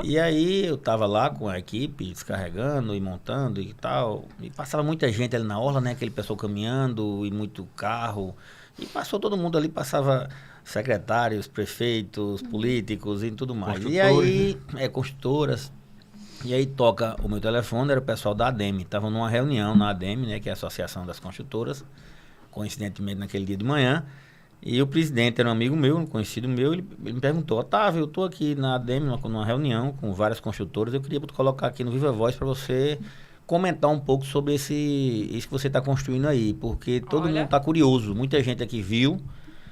E aí eu estava lá com a equipe, descarregando e montando e tal. E passava muita gente ali na orla, né? Aquele pessoal caminhando e muito carro. E passou todo mundo ali, passava secretários, prefeitos, políticos e tudo mais. E aí, construtoras. E aí toca o meu telefone, era o pessoal da ADEME. Estavam numa reunião na ADEME, né, que é a Associação das Construtoras, coincidentemente naquele dia de manhã. E o presidente era um amigo meu, um conhecido meu, ele me perguntou, Otávio, eu estou aqui na ADEME, numa reunião com várias construtoras, eu queria colocar aqui no Viva Voz para você comentar um pouco sobre isso que você está construindo aí, porque todo mundo está curioso. Muita gente aqui viu,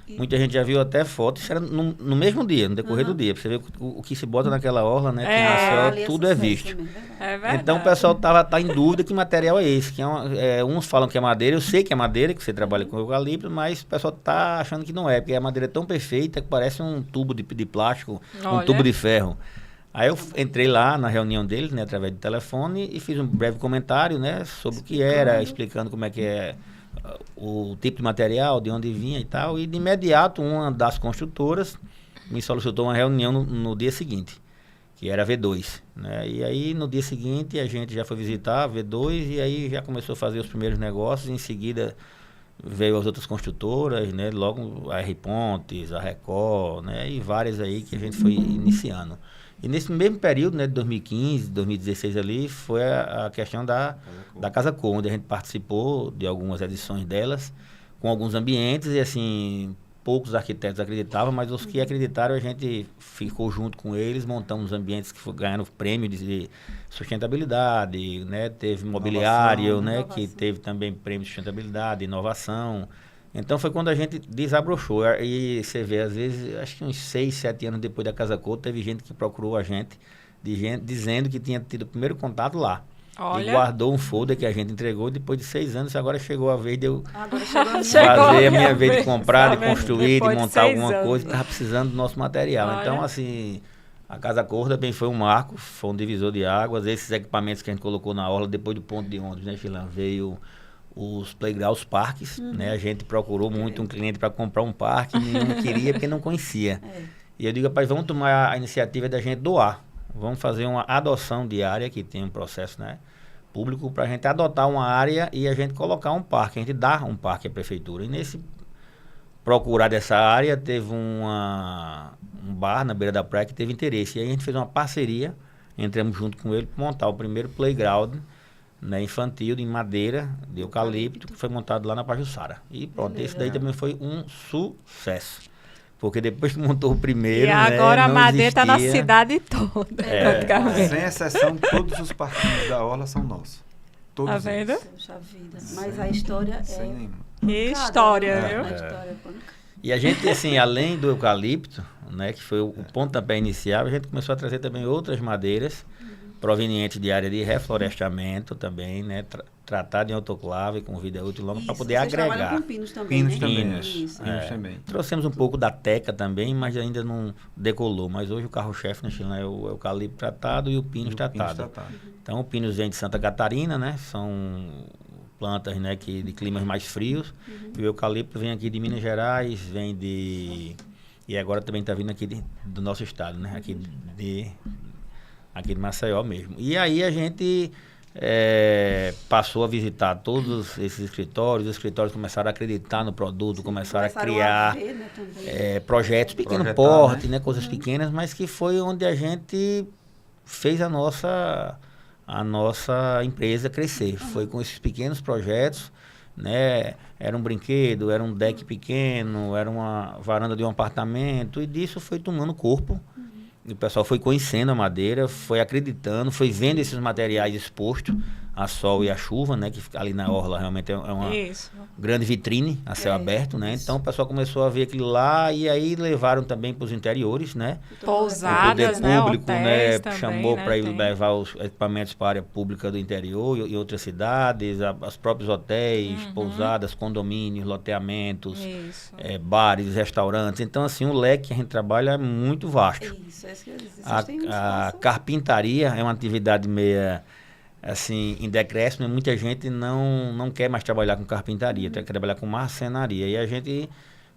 muita gente já viu até foto, isso era no mesmo dia, no decorrer do dia. Pra você ver o que se bota naquela orla, né? Que Maceió, tudo é visto. Então o pessoal tá em dúvida que material é esse. Que uns falam que é madeira, eu sei que é madeira, que você trabalha com eucalipto, mas o pessoal tá achando que não é, porque a madeira é tão perfeita que parece um tubo de plástico, um tubo de ferro. Aí eu entrei lá na reunião deles, né, através do telefone, e fiz um breve comentário, né, sobre o que era, explicando como é que é o tipo de material, de onde vinha e tal. E de imediato uma das construtoras me solicitou uma reunião no dia seguinte, que era a V2, né? E aí no dia seguinte a gente já foi visitar a V2 e aí já começou a fazer os primeiros negócios. Em seguida veio as outras construtoras, né? Logo a R Pontes, a Record, né? E várias aí que a gente foi iniciando. E nesse mesmo período, né, de 2015, 2016 ali, foi a questão da Casa Cor, onde a gente participou de algumas edições delas, com alguns ambientes, e assim, poucos arquitetos acreditavam, mas os que acreditaram, a gente ficou junto com eles, montamos ambientes que ganharam prêmio de sustentabilidade, né, teve mobiliário, né, que teve também prêmio de sustentabilidade, inovação. Então foi quando a gente desabrochou. E você vê, às vezes, acho que uns 6, 7 anos depois da Casa Cor, teve gente que procurou a gente, dizendo que tinha tido o primeiro contato lá. Olha. E guardou um folder que a gente entregou depois de 6 anos. Agora chegou a vez de eu Chegou fazer a minha vez de comprar, tá de vendo? construir, Depois de de montar 6 alguma anos. coisa. Estava precisando do nosso material. Olha. Então, assim, a Casa Cor também foi um marco, foi um divisor de águas. Esses equipamentos que a gente colocou na orla, depois do ponto de ônibus, né, Chilan? Veio os playgrounds, os parques, né? A gente procurou muito um cliente para comprar um parque, nenhum queria porque não conhecia. E eu digo, rapaz, vamos tomar a iniciativa da gente doar. Vamos fazer uma adoção de área, que tem um processo, né, público, para a gente adotar uma área e a gente colocar um parque, a gente dá um parque à prefeitura. E nesse procurar dessa área, teve um bar na beira da praia que teve interesse. E aí a gente fez uma parceria, entramos junto com ele para montar o primeiro playground, né, infantil, em madeira, de eucalipto, que foi montado lá na Pajuçara. E pronto, esse daí também foi um sucesso. Porque depois que montou o primeiro, E agora né, a não madeira está na existia. cidade toda, praticamente. Sem exceção, todos os parquinhos da orla são nossos. Todos Tá vendo? eles. Poxa vida. Mas a história Sem é... nenhuma. Que história, A viu? história é pancada. E a gente, assim, além do eucalipto, né, que foi o pontapé inicial, a gente começou a trazer também outras madeiras provenientes de área de reflorestamento também, né, tratado em autoclave com vida útil longa para Isso, poder vocês trabalham agregar. com pinos também, Pinos né? também, Pinos. Isso. Pinos também. Trouxemos um pouco da teca também, mas ainda não decolou. Mas hoje o carro-chefe na Chile é o eucalipto tratado e o pinus tratado. Então o pinus vem de Santa Catarina, né? São plantas, né, de climas mais frios. E o eucalipto vem aqui de Minas Gerais, vem de... E agora também está vindo aqui do nosso estado, né? Aqui de Maceió mesmo. E aí a gente passou a visitar todos esses escritórios. Os escritórios começaram a acreditar no produto, começaram a criar ver, né, também. projetos pequeno Projetar, porte, né? né? Coisas pequenas, mas que foi onde a gente fez a nossa empresa crescer. Foi com esses pequenos projetos, né? Era um brinquedo, era um deck pequeno, era uma varanda de um apartamento, e disso foi tomando corpo. E o pessoal foi conhecendo a madeira, foi acreditando, foi vendo esses materiais expostos a sol e a chuva, né? Que fica ali na orla realmente é uma Isso. grande vitrine a céu aberto, né? Então o pessoal começou a ver aquilo lá e aí levaram também para os interiores, né? Pousadas, O né? poder público, Hotéis né? também, Chamou né? para ir Tem. levar os equipamentos para a área pública do interior e outras cidades, os próprios hotéis, pousadas, condomínios, loteamentos, Isso. bares, restaurantes. Então, assim, o leque que a gente trabalha é muito vasto. Isso, é isso que eu disse. Vocês têm um A espaço. carpintaria é uma atividade meia, assim, em decréscimo, e muita gente não quer mais trabalhar com carpintaria, quer trabalhar com marcenaria. E a gente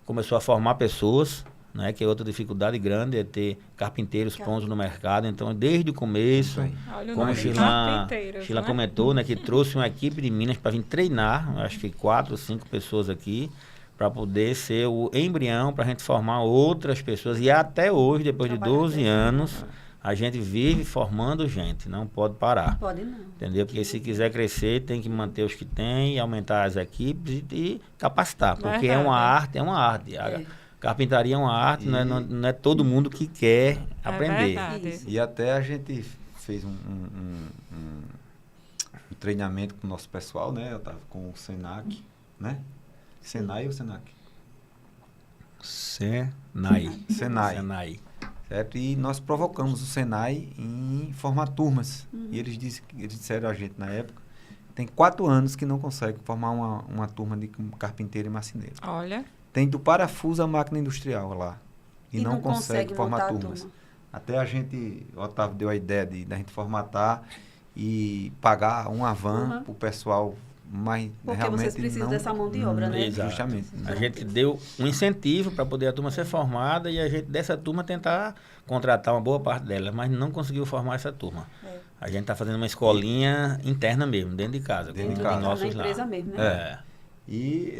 começou a formar pessoas, né, que é outra dificuldade grande, é ter carpinteiros prontos no mercado. Então, desde o começo, Olha o como nome a de Sheila carpinteiros, né? comentou, né, que trouxe uma equipe de Minas para vir treinar, acho que 4 ou 5 pessoas aqui, para poder ser o embrião para a gente formar outras pessoas. E até hoje, depois de 12 anos, a gente vive formando gente, não pode parar. Pode não. Entendeu? Porque se quiser crescer, tem que manter os que tem, aumentar as equipes e capacitar. Porque é uma arte, é uma arte. A carpintaria é uma arte, não é todo mundo que quer aprender. Verdade. Isso. E até a gente fez um treinamento com o nosso pessoal, né? Eu estava com o Senac, né? Senai ou Senac? Senai. Senai. Certo? E nós provocamos o Senai em formar turmas. E eles disseram a gente na época, tem 4 anos que não consegue formar uma turma de carpinteiro e marceneiro. Olha. Tem do parafuso à máquina industrial lá. E não consegue formar montar a turmas. turma. Até o Otávio deu a ideia da gente formatar e pagar uma van para o pessoal, mas Porque realmente vocês precisam não, dessa mão de obra, né? Exato. Justamente. A gente deu um incentivo para poder a turma ser formada e a gente, dessa turma, tentar contratar uma boa parte dela, mas não conseguiu formar essa turma. A gente está fazendo uma escolinha interna mesmo, dentro de casa. Dentro de com casa. os nossos Na empresa lá. mesmo, né? E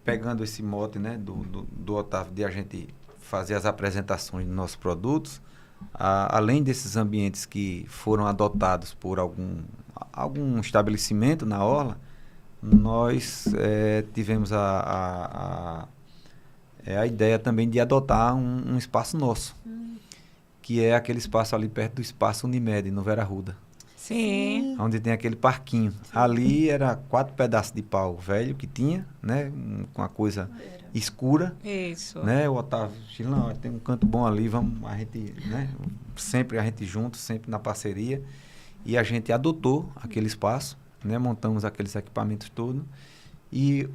pegando esse mote, né, do Otávio de a gente fazer as apresentações dos nossos produtos, além desses ambientes que foram adotados por algum estabelecimento na orla, nós tivemos a ideia também de adotar um espaço nosso, que é aquele espaço ali perto do Espaço Unimed, no Vera Arruda. Sim. Onde tem aquele parquinho. Ali era 4 pedaços de pau velho que tinha, né? Com a coisa escura. Isso. Né? O Otávio, Chilão, tem um canto bom ali, vamos, a gente, né? Sempre a gente junto, sempre na parceria. E a gente adotou aquele espaço, né? Montamos aqueles equipamentos todos. E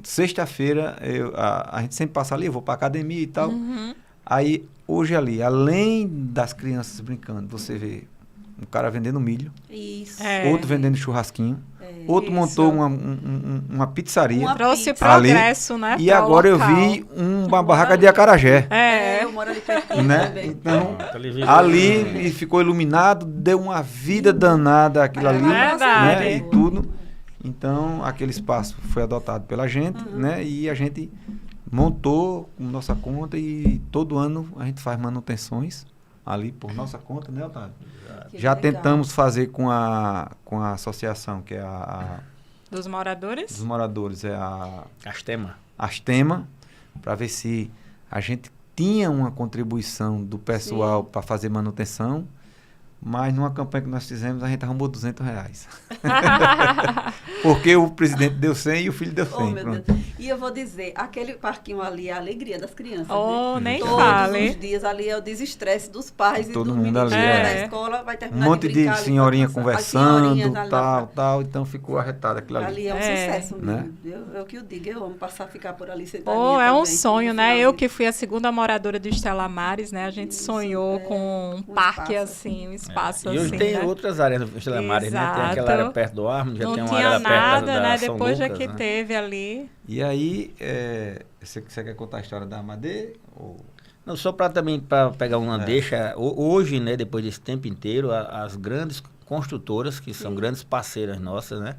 sexta-feira a gente sempre passa ali, eu vou para academia e tal. Aí, hoje ali, além das crianças brincando, você vê um cara vendendo milho, Isso. outro vendendo churrasquinho, outro Isso. montou uma pizzaria. Trouxe pizza. progresso, né? E para o agora local. eu vi uma barraca de acarajé. Eu moro ali pertinho Né? também. Então, Televisão. ali ficou iluminado, deu uma vida danada aquilo ali, verdade. né? E tudo. Então, aquele espaço foi adotado pela gente, né? E a gente montou com nossa conta e todo ano a gente faz manutenções ali por nossa conta, né, Otávio? Que Já legal. tentamos fazer com a associação, que é Dos moradores? dos moradores, é a Astema. Astema, para ver se a gente tinha uma contribuição do pessoal para fazer manutenção, mas numa campanha que nós fizemos, a gente arrumou R$200. Porque o presidente deu 100 e o filho deu 100. Oh, meu pronto. Deus. E eu vou dizer, aquele parquinho ali é a alegria das crianças, Oh, né? nem Todos fale. os dias ali é o desestresse dos pais e Todo do mundo menino ali, chega é. na escola, vai Um terminar monte de brincar ali, senhorinha vai passar. As conversando, senhorinhas ali lá. tal, então ficou arretado aquilo ali. Ali é um É. sucesso Né? mesmo. É o que eu digo, eu amo passar a ficar por ali sentadinha Pô, é um também, sonho, no né? final Eu do- que fui a segunda moradora do Estela Mares, né? A gente Isso, sonhou com um parque espaço. assim, um espaço E hoje assim, tem né? outras áreas no Estrela Mares, né? Tem aquela Exato. área perto do Armo, já Não tem uma tinha área nada, perto da né? São Depois Lucas, é que né? teve ali. E aí, você quer contar a história da Amadê? Ou... Não, só para também para pegar uma deixa, hoje, né, depois desse tempo inteiro, as grandes construtoras, que são grandes parceiras nossas, né?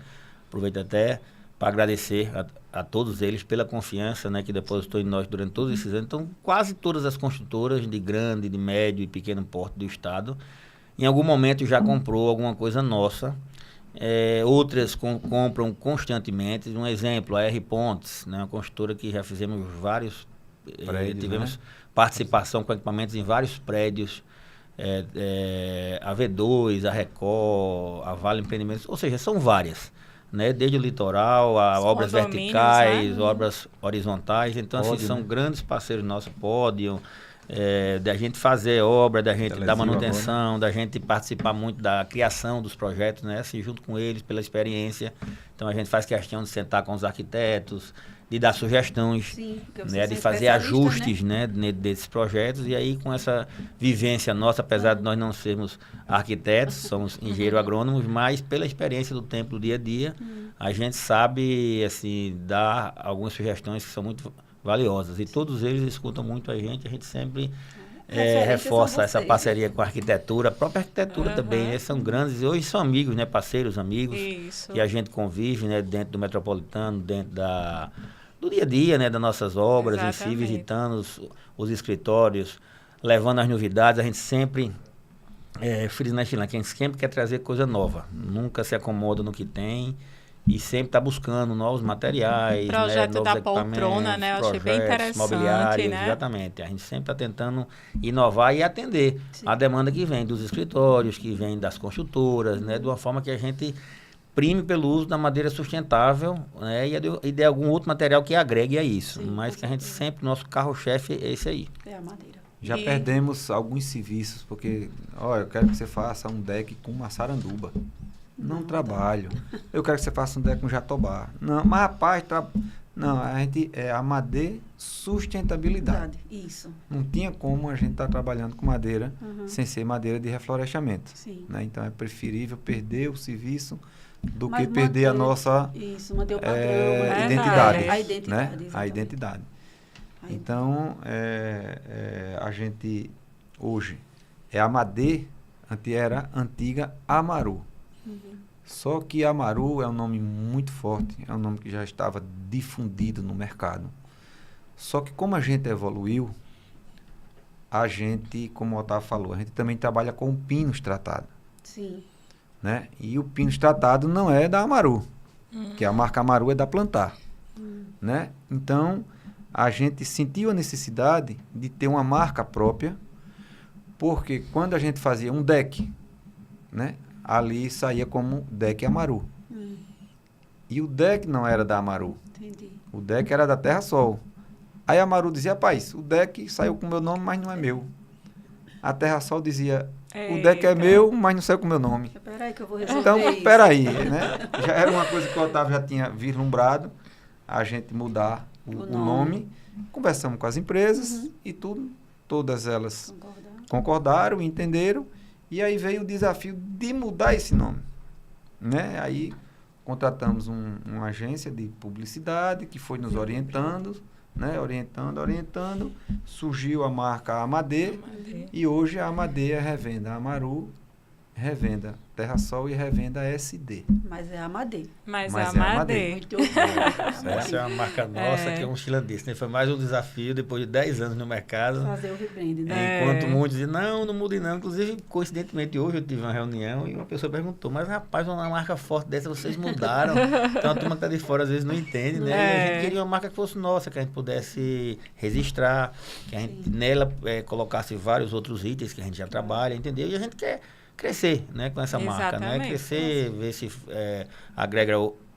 Aproveito até para agradecer a todos eles pela confiança, né, que depositou em nós durante todos esses anos. Então, quase todas as construtoras de grande, de médio e pequeno porte do estado, em algum momento já comprou alguma coisa nossa. Outras compram constantemente. Um exemplo, a R Pontes, né, uma construtora que já fizemos vários Prédios, tivemos né? participação com equipamentos em vários prédios, a V2, a Record, a Vale Empreendimentos, ou seja, são várias, né? Desde o litoral, a Os obras condomínios, verticais, né? obras horizontais, então assim, Pódio, são né? grandes parceiros nossos, Pódio, da gente fazer obra, da gente dar Telesiva manutenção, da gente participar muito da criação dos projetos, né? Assim, junto com eles, pela experiência. Então a gente faz questão de sentar com os arquitetos, de dar sugestões, Sim, porque né, vocês de são fazer especialistas, ajustes, né, desses projetos. E aí, com essa vivência nossa, apesar de nós não sermos arquitetos, somos engenheiros agrônomos, mas pela experiência do tempo, do dia a dia, a gente sabe, assim, dar algumas sugestões que são muito valiosas. E todos eles escutam muito a gente sempre Referências reforça são essa vocês. parceria com a arquitetura, a própria arquitetura também, né, são grandes, e hoje são amigos, né, parceiros, amigos, Isso. que a gente convive, né, dentro do metropolitano, dentro do dia a dia, né, das nossas obras, em si, Exatamente. visitando os escritórios, levando as novidades. A gente sempre frisa na Chilã, que a gente sempre quer trazer coisa nova, nunca se acomoda no que tem e sempre está buscando novos materiais, O projeto novos da poltrona, né, eu achei bem projetos, interessante, mobiliários, né? exatamente. A gente sempre está tentando inovar e atender a demanda que vem dos escritórios, que vem das construtoras, né, de uma forma que a gente prime pelo uso da madeira sustentável, né, e de algum outro material que agregue a isso. Sim, mas com que a gente certeza. sempre, nosso carro-chefe é esse aí. É a madeira. Já E- perdemos alguns serviços, porque, eu quero que você faça um deck com maçaranduba. Não trabalho. Eu quero que você faça um deck com jatobá. Não, mas rapaz, não, a gente é Amadê sustentabilidade. Isso. Não tinha como a gente estar trabalhando com madeira sem ser madeira de reflorestamento. Sim. Né? Então é preferível perder o serviço do Mas que perder a manter- nossa Isso, manter o padrão. Verdade. identidade. A identidade, Né? A exatamente. identidade. Aí- Então, a gente hoje é Amadê, era antiga Amaru. Só que Amaru é um nome muito forte, é um nome que já estava difundido no mercado. Só que como a gente evoluiu, a gente, como o Otávio falou, a gente também trabalha com pinos tratados, Sim. né? E o pinos tratado não é da Amaru, que a marca Amaru é da Plantar, né? Então, a gente sentiu a necessidade de ter uma marca própria, porque quando a gente fazia um deck, né? Ali saía como deck Amaru. E o deck não era da Amaru. Entendi. O deck era da Terra Sol. Aí a Amaru dizia, rapaz, o deck saiu com o meu nome, mas não é meu. A Terra Sol dizia, o deck é Eita. meu, mas não saiu com o meu nome. Peraí que eu vou resolver Então, isso. peraí, né? Já era uma coisa que o Otávio já tinha vislumbrado, a gente mudar o nome. Conversamos com as empresas e todas elas concordaram, entenderam, e aí veio o desafio de mudar esse nome, né? Aí contratamos uma agência de publicidade que foi nos orientando, né? Orientando, surgiu a marca Amadê, e hoje a Amadê é revenda Amaru, revenda Terra Sol e revenda SD. Mas é Amadê. Mas Mas é é Amadê. Amadê. Muito bom. Essa é uma marca nossa, que é um estilo desse, né? Foi mais um desafio depois de 10 anos no mercado. Fazer o rebrand, né? Enquanto muitos dizem, não mude não. Inclusive, coincidentemente, hoje eu tive uma reunião e uma pessoa perguntou, mas rapaz, uma marca forte dessa vocês mudaram. Então a turma que está de fora às vezes não entende, né? E a gente queria uma marca que fosse nossa, que a gente pudesse registrar, que a gente nela colocasse vários outros itens que a gente já trabalha, entendeu? E a gente quer crescer, né, com essa marca, né? Exatamente. Crescer, ver se agrega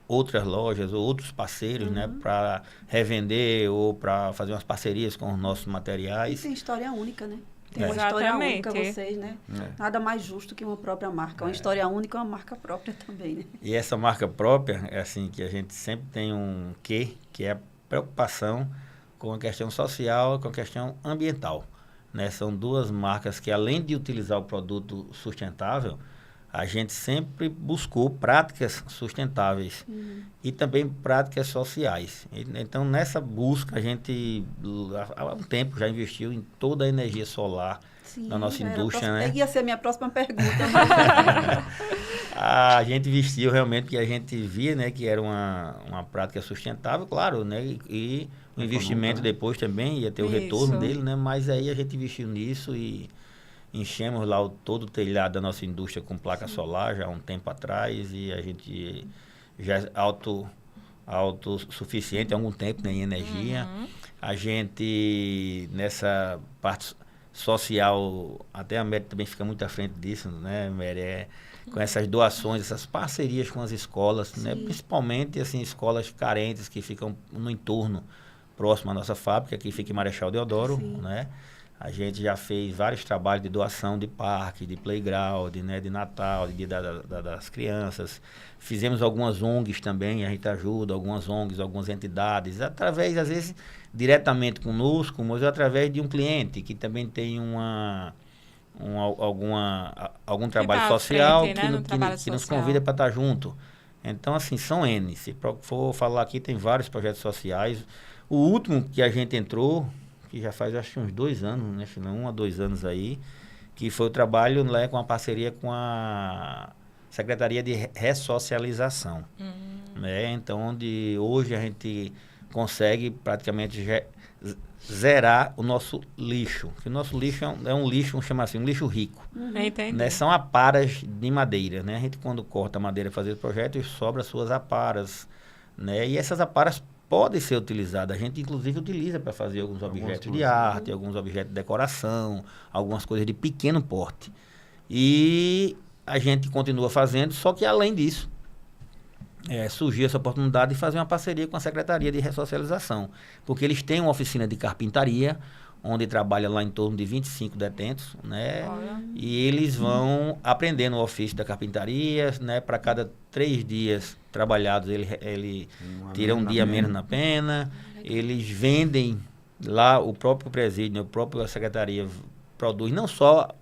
outras lojas ou outros parceiros, né, para revender ou para fazer umas parcerias com os nossos E materiais. tem história única, né? Tem É. uma história Exatamente. única, vocês, né? Nada mais justo que uma própria marca. Uma história única é uma marca própria também, né? E essa marca própria é assim que a gente sempre tem um quê, que é a preocupação com a questão social, com a questão ambiental, né? São duas marcas que, além de utilizar o produto sustentável, a gente sempre buscou práticas sustentáveis e também práticas sociais. Então, nessa busca, a gente, há um tempo, já investiu em toda a energia solar na nossa indústria, né? Ia ser a minha próxima pergunta. A gente investiu realmente, que a gente via, né, que era uma prática sustentável, claro, né? E o investimento depois também ia ter o retorno Isso. dele, né? Mas aí a gente investiu nisso e enchemos lá todo o telhado da nossa indústria com placa solar já há um tempo atrás, e a gente já é autossuficiente há algum tempo, né, em energia. A gente, nessa parte social, até a Mary também fica muito à frente disso, né, Mary? Com essas doações, essas parcerias com as escolas, né, principalmente assim, escolas carentes que ficam no entorno próximo à nossa fábrica, que fica em Marechal Deodoro, né? A gente já fez vários trabalhos de doação de parque, de playground, né, de Natal, de Dia das Crianças. Fizemos algumas ONGs também, a gente ajuda algumas ONGs, algumas entidades, através, às vezes, diretamente conosco, mas através de um cliente que também tem algum trabalho tá à social, frente, né, no trabalho que nos social. convida para estar junto. Então, assim, são N. Se for falar aqui, tem vários projetos sociais. O último que a gente entrou, que já faz acho que uns 2 anos, né, 1 a 2 anos aí, que foi o trabalho, né, com a parceria com a Secretaria de Ressocialização. Né? Então, onde hoje a gente consegue praticamente zerar o nosso lixo. Porque o nosso lixo é um lixo, vamos chamar assim, um lixo rico. Entendi. Né? São aparas de madeira. Né? A gente, quando corta a madeira para fazer o projeto, sobra as suas aparas. Né? E essas aparas podem ser utilizadas. A gente, inclusive, utiliza para fazer alguns objetos de arte, alguns objetos de decoração, algumas coisas de pequeno porte. E a gente continua fazendo, só que, além disso, surgiu essa oportunidade de fazer uma parceria com a Secretaria de Ressocialização, porque eles têm uma oficina de carpintaria, onde trabalha lá em torno de 25 detentos, né? E eles vão aprendendo o ofício da carpintaria, né? Para cada 3 dias trabalhados, ele tira um dia menos na pena. Eles vendem lá, o próprio presídio, a própria secretaria produz não só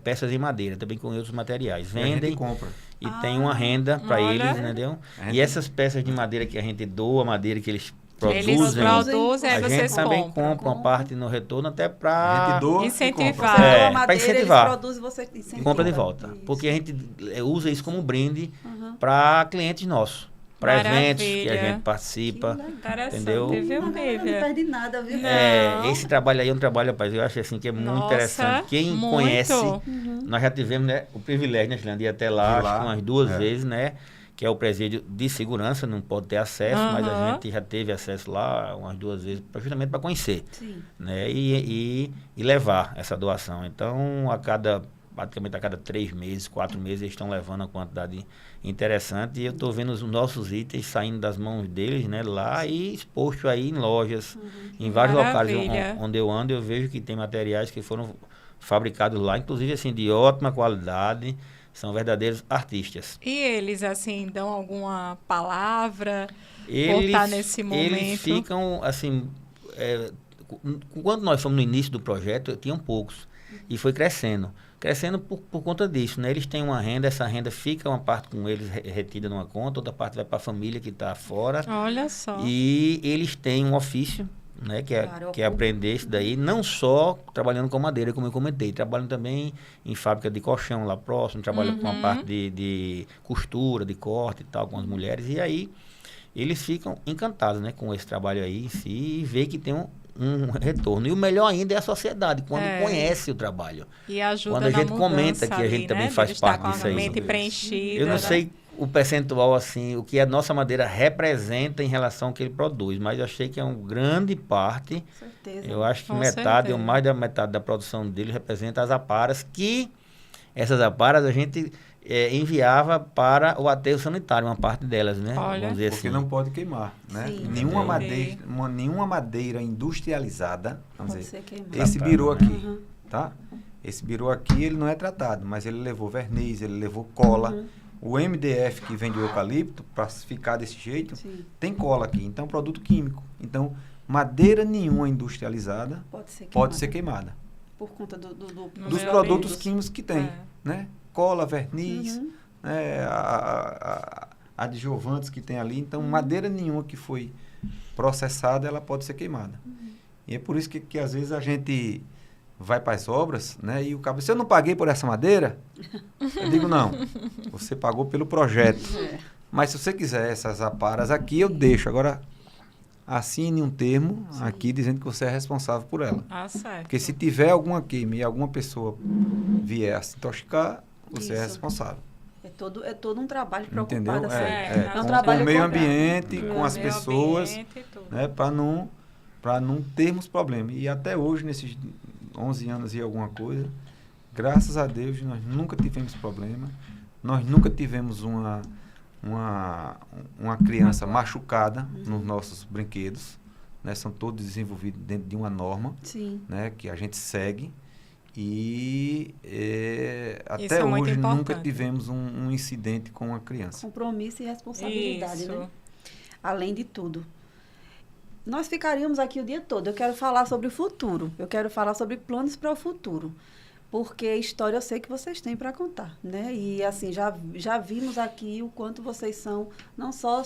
peças em madeira, também com outros materiais. Vendem e compra. e tem uma renda para olha. eles, entendeu? E essas peças de madeira que a gente doa, a madeira que eles Eles produzem, aí a vocês gente também compram. compra uma parte no retorno até A para gente doa incentivar. Você É, doa pra madeira, incentivar. eles produzem, você incentiva. compra de volta. Isso. Porque a gente usa isso como brinde para clientes nossos. para eventos que a Maravilha. gente participa. Interessante, Entendeu? viu, Não Nívia? perde nada, viu? Não. Esse trabalho aí é um trabalho, rapaz, eu acho assim que é muito Nossa, interessante. Quem muito. conhece, nós já tivemos, né, o privilégio, né, Chilane, de ir até lá, Ir lá, acho que umas 2 é. vezes, né? Que é o presídio de segurança, não pode ter acesso, mas a Aham. gente já teve acesso lá umas 2 vezes, justamente para conhecer, Sim. né? E levar essa doação. Então, praticamente a cada 3 meses, 4 meses, eles estão levando a quantidade interessante. E eu estou vendo os nossos itens saindo das mãos deles, né? Lá e exposto aí em lojas, em vários locais Maravilha. onde eu ando, eu vejo que tem materiais que foram fabricados lá, inclusive assim, de ótima qualidade. São verdadeiros artistas. E eles, assim, dão alguma palavra? Eles, tá nesse momento. eles ficam, assim, quando nós fomos no início do projeto, tinham poucos. E foi crescendo. Crescendo por conta disso, né? Eles têm uma renda, essa renda fica uma parte com eles retida numa conta, outra parte vai para a família que está fora. Olha só. E eles têm um ofício, né? Claro, Que é aprender isso daí, não só trabalhando com madeira, como eu comentei, trabalham também em fábrica de colchão lá próximo, trabalham com a parte de costura, de corte e tal, com as mulheres, e aí eles ficam encantados, né, com esse trabalho aí em si e vê que tem um retorno. E o melhor ainda é a sociedade, quando conhece o trabalho. E ajuda Quando a na gente comenta mudança que a gente ali, também né? faz Deles estar parte com disso a aí. mente preenchida. Eu não né? sei o percentual, assim, o que a nossa madeira representa em relação ao que ele produz, mas eu achei que é uma grande parte. Com certeza. Eu acho que Com metade certeza. ou mais da metade da produção dele representa as aparas, que essas aparas a gente enviava para o aterro sanitário, uma parte delas, né? Olha. Vamos dizer Porque assim. não pode queimar, né? Sim. Nenhuma Entendi. madeira, nenhuma madeira industrializada, vamos Pode dizer, ser queimado. esse Tratado, birô né? aqui, tá? Esse birô aqui, ele não é tratado, mas ele levou verniz, ele levou cola. O MDF que vem de eucalipto, para ficar desse jeito, Sim. tem cola aqui. Então, produto químico. Então, madeira nenhuma industrializada pode ser queimada. Por conta do No Dos meio produtos ambiente. químicos que tem, É. né? Cola, verniz, né? Adjuvantes que tem ali. Então, madeira nenhuma que foi processada, ela pode ser queimada. E é por isso que às vezes a gente vai para as obras, né? E o cabo, se eu não paguei por essa madeira, eu digo, não, você pagou pelo projeto. Mas se você quiser essas aparas aqui, eu deixo. Agora, assine um termo aqui dizendo que você é responsável por ela. Ah, certo. Porque se tiver alguma queima e alguma pessoa vier a se intoxicar, você é Isso. responsável. É todo um trabalho preocupado. Entendeu? Assim. É, Com, um trabalho com o meio cobrado. ambiente, com as Meio pessoas, ambiente e tudo. né? Para não termos problema. E até hoje, nesses 11 anos e alguma coisa, graças a Deus, nós nunca tivemos problema. Nós nunca tivemos uma criança machucada nos nossos brinquedos, né? São todos desenvolvidos dentro de uma norma, Sim. né? Que a gente segue. E Isso até é muito hoje nunca importante. tivemos um incidente com a criança. Compromisso e responsabilidade, Isso. né? Além de tudo. Nós ficaríamos aqui o dia todo. Eu quero falar sobre o futuro. Eu quero falar sobre planos para o futuro. Porque história eu sei que vocês têm para contar, né? E assim, já vimos aqui o quanto vocês são, não só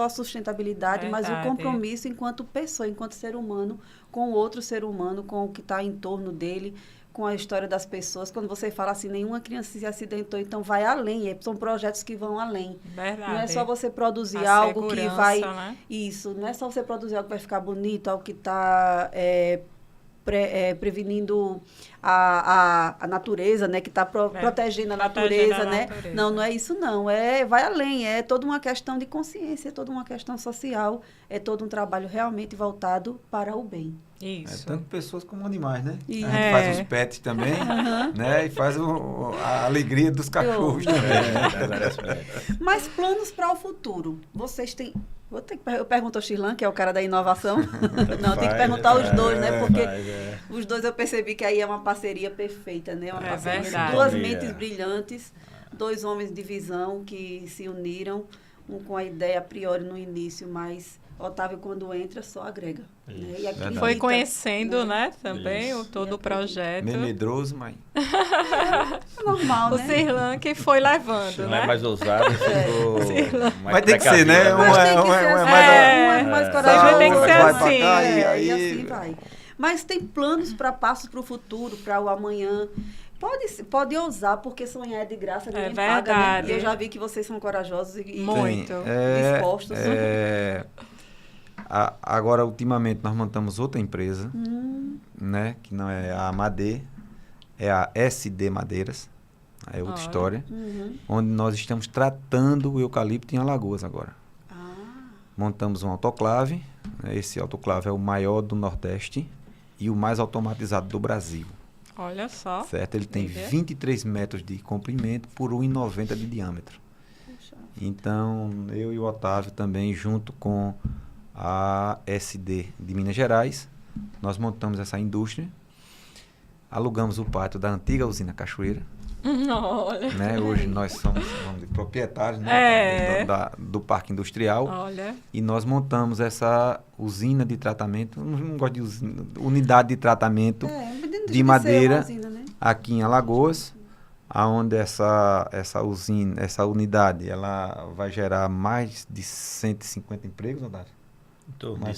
a sustentabilidade, mas o Verdade. compromisso enquanto pessoa, enquanto ser humano, com o outro ser humano, com o que está em torno dele, com a história das pessoas. Quando você fala assim, nenhuma criança se acidentou, então vai além. São projetos que vão além. Verdade. Não é só você produzir A algo que segurança, vai... né? Isso, não é só você produzir algo que vai ficar bonito, algo que está prevenindo a natureza, né? Que está protegendo a natureza, né? natureza. Não é isso não. Vai além, é toda uma questão de consciência, é toda uma questão social, é todo um trabalho realmente voltado para o bem. Isso. Tanto pessoas como animais, né? Isso. A gente faz os pets também, né? E faz a alegria dos cachorros também. Mas planos para o futuro, vocês têm... Eu pergunto ao Chirlan, que é o cara da inovação. Não, tem que perguntar os dois, né? Porque os dois eu percebi que aí é uma parceria perfeita, né? Uma É parceria, verdade. duas mentes brilhantes, dois homens de visão que se uniram, um com a ideia a priori no início, mas Otávio, quando entra, só agrega. Né? E acredita, Foi conhecendo, né, também Isso. todo o projeto. Meio medroso, mas... É normal, O né? Cirlan que foi levando, Não né? é mais ousado, ficou mais Mas tem que ser, né? precavido, Mas tem que ser É. assim, um é mais Sempre corajoso, tem que ser vai pra assim. cá, E e aí- assim vai. Mas tem planos para passos para o futuro, para o amanhã. Pode ousar, porque sonhar é de graça, ninguém paga, né? verdade. E eu já vi que vocês são corajosos e Muito. dispostos. Agora, ultimamente, nós montamos outra empresa, né? Que não é a Amadê, é a SD Madeiras. É outra história. Onde nós estamos tratando o eucalipto em Alagoas agora. Montamos um autoclave. Esse autoclave é o maior do Nordeste e o mais automatizado do Brasil. Olha só. Certo? Ele tem 23 metros de comprimento por 1,90 de diâmetro. Então, eu e o Otávio também, junto com a SD de Minas Gerais, nós montamos essa indústria, alugamos o pátio da antiga usina Cachoeira. Olha. Né? Hoje nós somos, proprietários, né? Do parque industrial. Olha. E nós montamos essa usina de tratamento, não gosto de usina, unidade de tratamento de madeira usina, né? aqui em Alagoas, aonde essa usina, essa unidade, ela vai gerar mais de 150 empregos, Odário?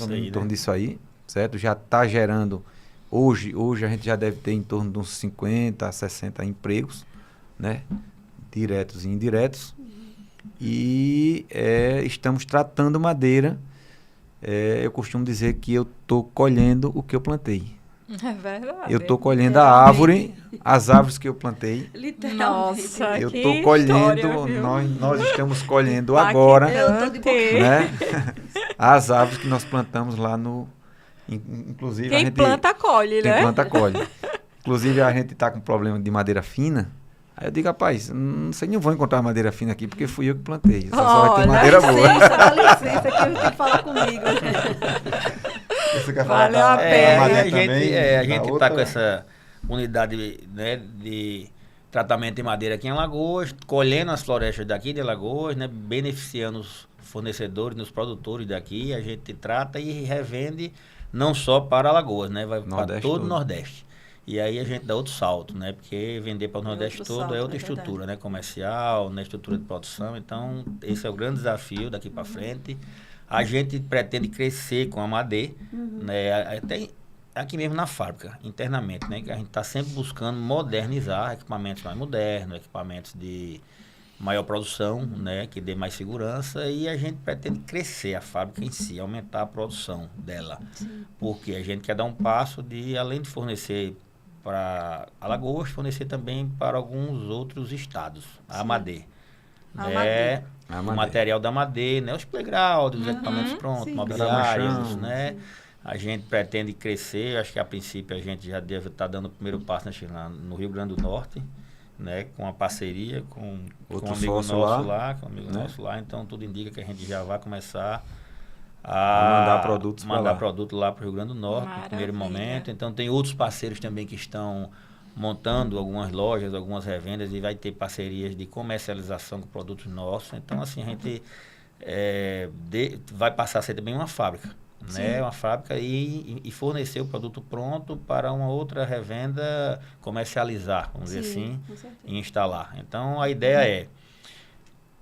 Em torno disso aí, certo? Já está gerando, hoje a gente já deve ter em torno de uns 50 a 60 empregos, né? Diretos e indiretos. E estamos tratando madeira. Eu costumo dizer que eu estou colhendo o que eu plantei. É verdade. Eu estou colhendo a árvore, as árvores que eu plantei. Literalmente. Nossa, Eu que estou colhendo, história, nós estamos colhendo agora, Eu tô de boca. né? As árvores que nós plantamos lá no... Inclusive, Quem planta, colhe, né? Quem planta, colhe. Inclusive, a gente está com problema de madeira fina. Aí eu digo, rapaz, vocês não vão encontrar madeira fina aqui, porque fui eu que plantei. Só vai ter madeira boa. Dá licença que eu tenho que falar comigo. Você quer Valeu falar a da pena. madeira A também? gente Da está com outra? essa unidade, né, de tratamento de madeira aqui em Alagoas, colhendo as florestas daqui de Alagoas, né, beneficiando os fornecedores, os produtores daqui. A gente trata e revende não só para Alagoas, né, vai para todo o Nordeste. E aí a gente dá outro salto, né? Porque vender para o Nordeste outro todo salto, é outra é estrutura, né? Comercial, né? Estrutura de produção. Então, esse é o grande desafio daqui para frente. A gente pretende crescer com a Amadê, né? Até aqui mesmo na fábrica, internamente, né? Que a gente está sempre buscando modernizar equipamentos mais modernos, equipamentos de maior produção, né? Que dê mais segurança, e a gente pretende crescer a fábrica em si, aumentar a produção dela. Porque a gente quer dar um passo de, além de fornecer para Alagoas, fornecer também para alguns outros estados, a Amadê. Né? O material da Amadê, né? Os playgrounds, os equipamentos prontos, mobiliários, né? A gente pretende crescer, acho que a princípio a gente já deve estar dando o primeiro passo no Rio Grande do Norte, né? Com a parceria com um amigo nosso lá, nosso lá, então tudo indica que a gente já vai começar a mandar produto lá para o Rio Grande do Norte no primeiro momento. Então tem outros parceiros também que estão montando algumas lojas, algumas revendas, e vai ter parcerias de comercialização com produtos nossos. Então assim, a gente vai passar a ser também uma fábrica, né? Uma fábrica e fornecer o produto pronto para uma outra revenda comercializar, vamos dizer assim, e instalar. Então a ideia é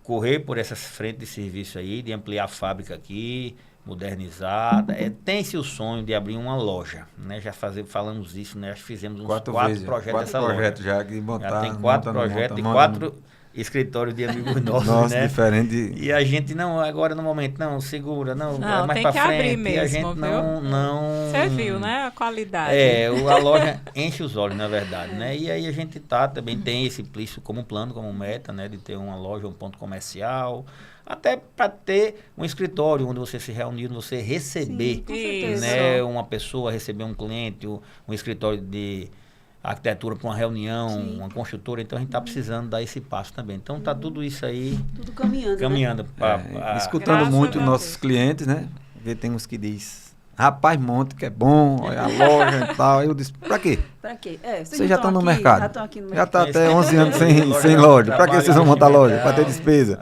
correr por essa frente de serviço aí, de ampliar a fábrica aqui, modernizar. Tem-se o sonho de abrir uma loja, né? Já falamos isso, né? Acho que fizemos uns 4 projetos dessa loja. Já que montar, já tem 4 projetos e 4 escritórios de amigos nossos, né? Diferente. E a gente não, agora no momento, não, segura, não mais tem pra que frente. abrir mesmo, e a gente não... Você viu, né? A qualidade. A loja enche os olhos, na verdade, né? E aí a gente também tem isso como plano, como meta, né? De ter uma loja, um ponto comercial, até para ter um escritório onde você se reunir, onde você receber, né? Uma pessoa, receber um cliente, um escritório de arquitetura para uma reunião, uma construtora. Então a gente está precisando dar esse passo também. Então está tudo isso aí tudo caminhando, né? Escutando muito nossos clientes, né? Porque tem uns que diz, rapaz, monte que é bom, olha a loja e tal. Aí eu disse, pra quê? Pra quê? Vocês já estão no mercado. Já estão aqui no Já mercado. está até 11 anos sem loja. Pra que vocês vão montar loja? Para ter despesa.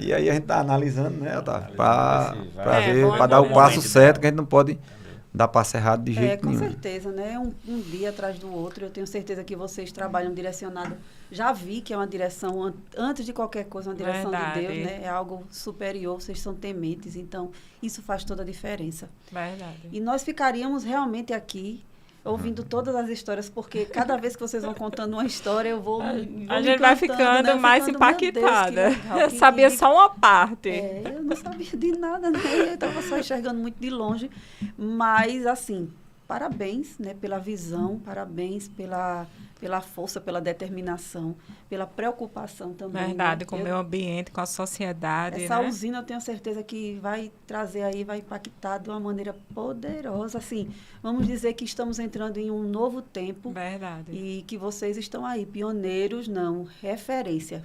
E aí a gente está analisando, né, Otávio? Para ver, para dar o passo certo, que a gente não pode dar passo errado de jeito nenhum. Com certeza, né? Um dia atrás do outro. Eu tenho certeza que vocês trabalham direcionado. Já vi que é uma direção, antes de qualquer coisa, uma direção de Deus, né? É algo superior, vocês são tementes. Então, isso faz toda a diferença. Verdade. E nós ficaríamos realmente aqui ouvindo todas as histórias, porque cada vez que vocês vão contando uma história, eu vou A me gente vai encantando, ficando né? mais Ficando, meu Deus, que impactada. legal, Eu sabia só uma parte. eu não sabia de nada, né? Eu estava só enxergando muito de longe. Mas, assim, parabéns, né, pela visão, parabéns pela força, pela determinação, pela preocupação também. Verdade, né? com o meio ambiente, com a sociedade, Essa né? usina, eu tenho certeza que vai trazer aí, vai impactar de uma maneira poderosa. Assim, vamos dizer que estamos entrando em um novo tempo Verdade. e que vocês estão aí, pioneiros, não, referência.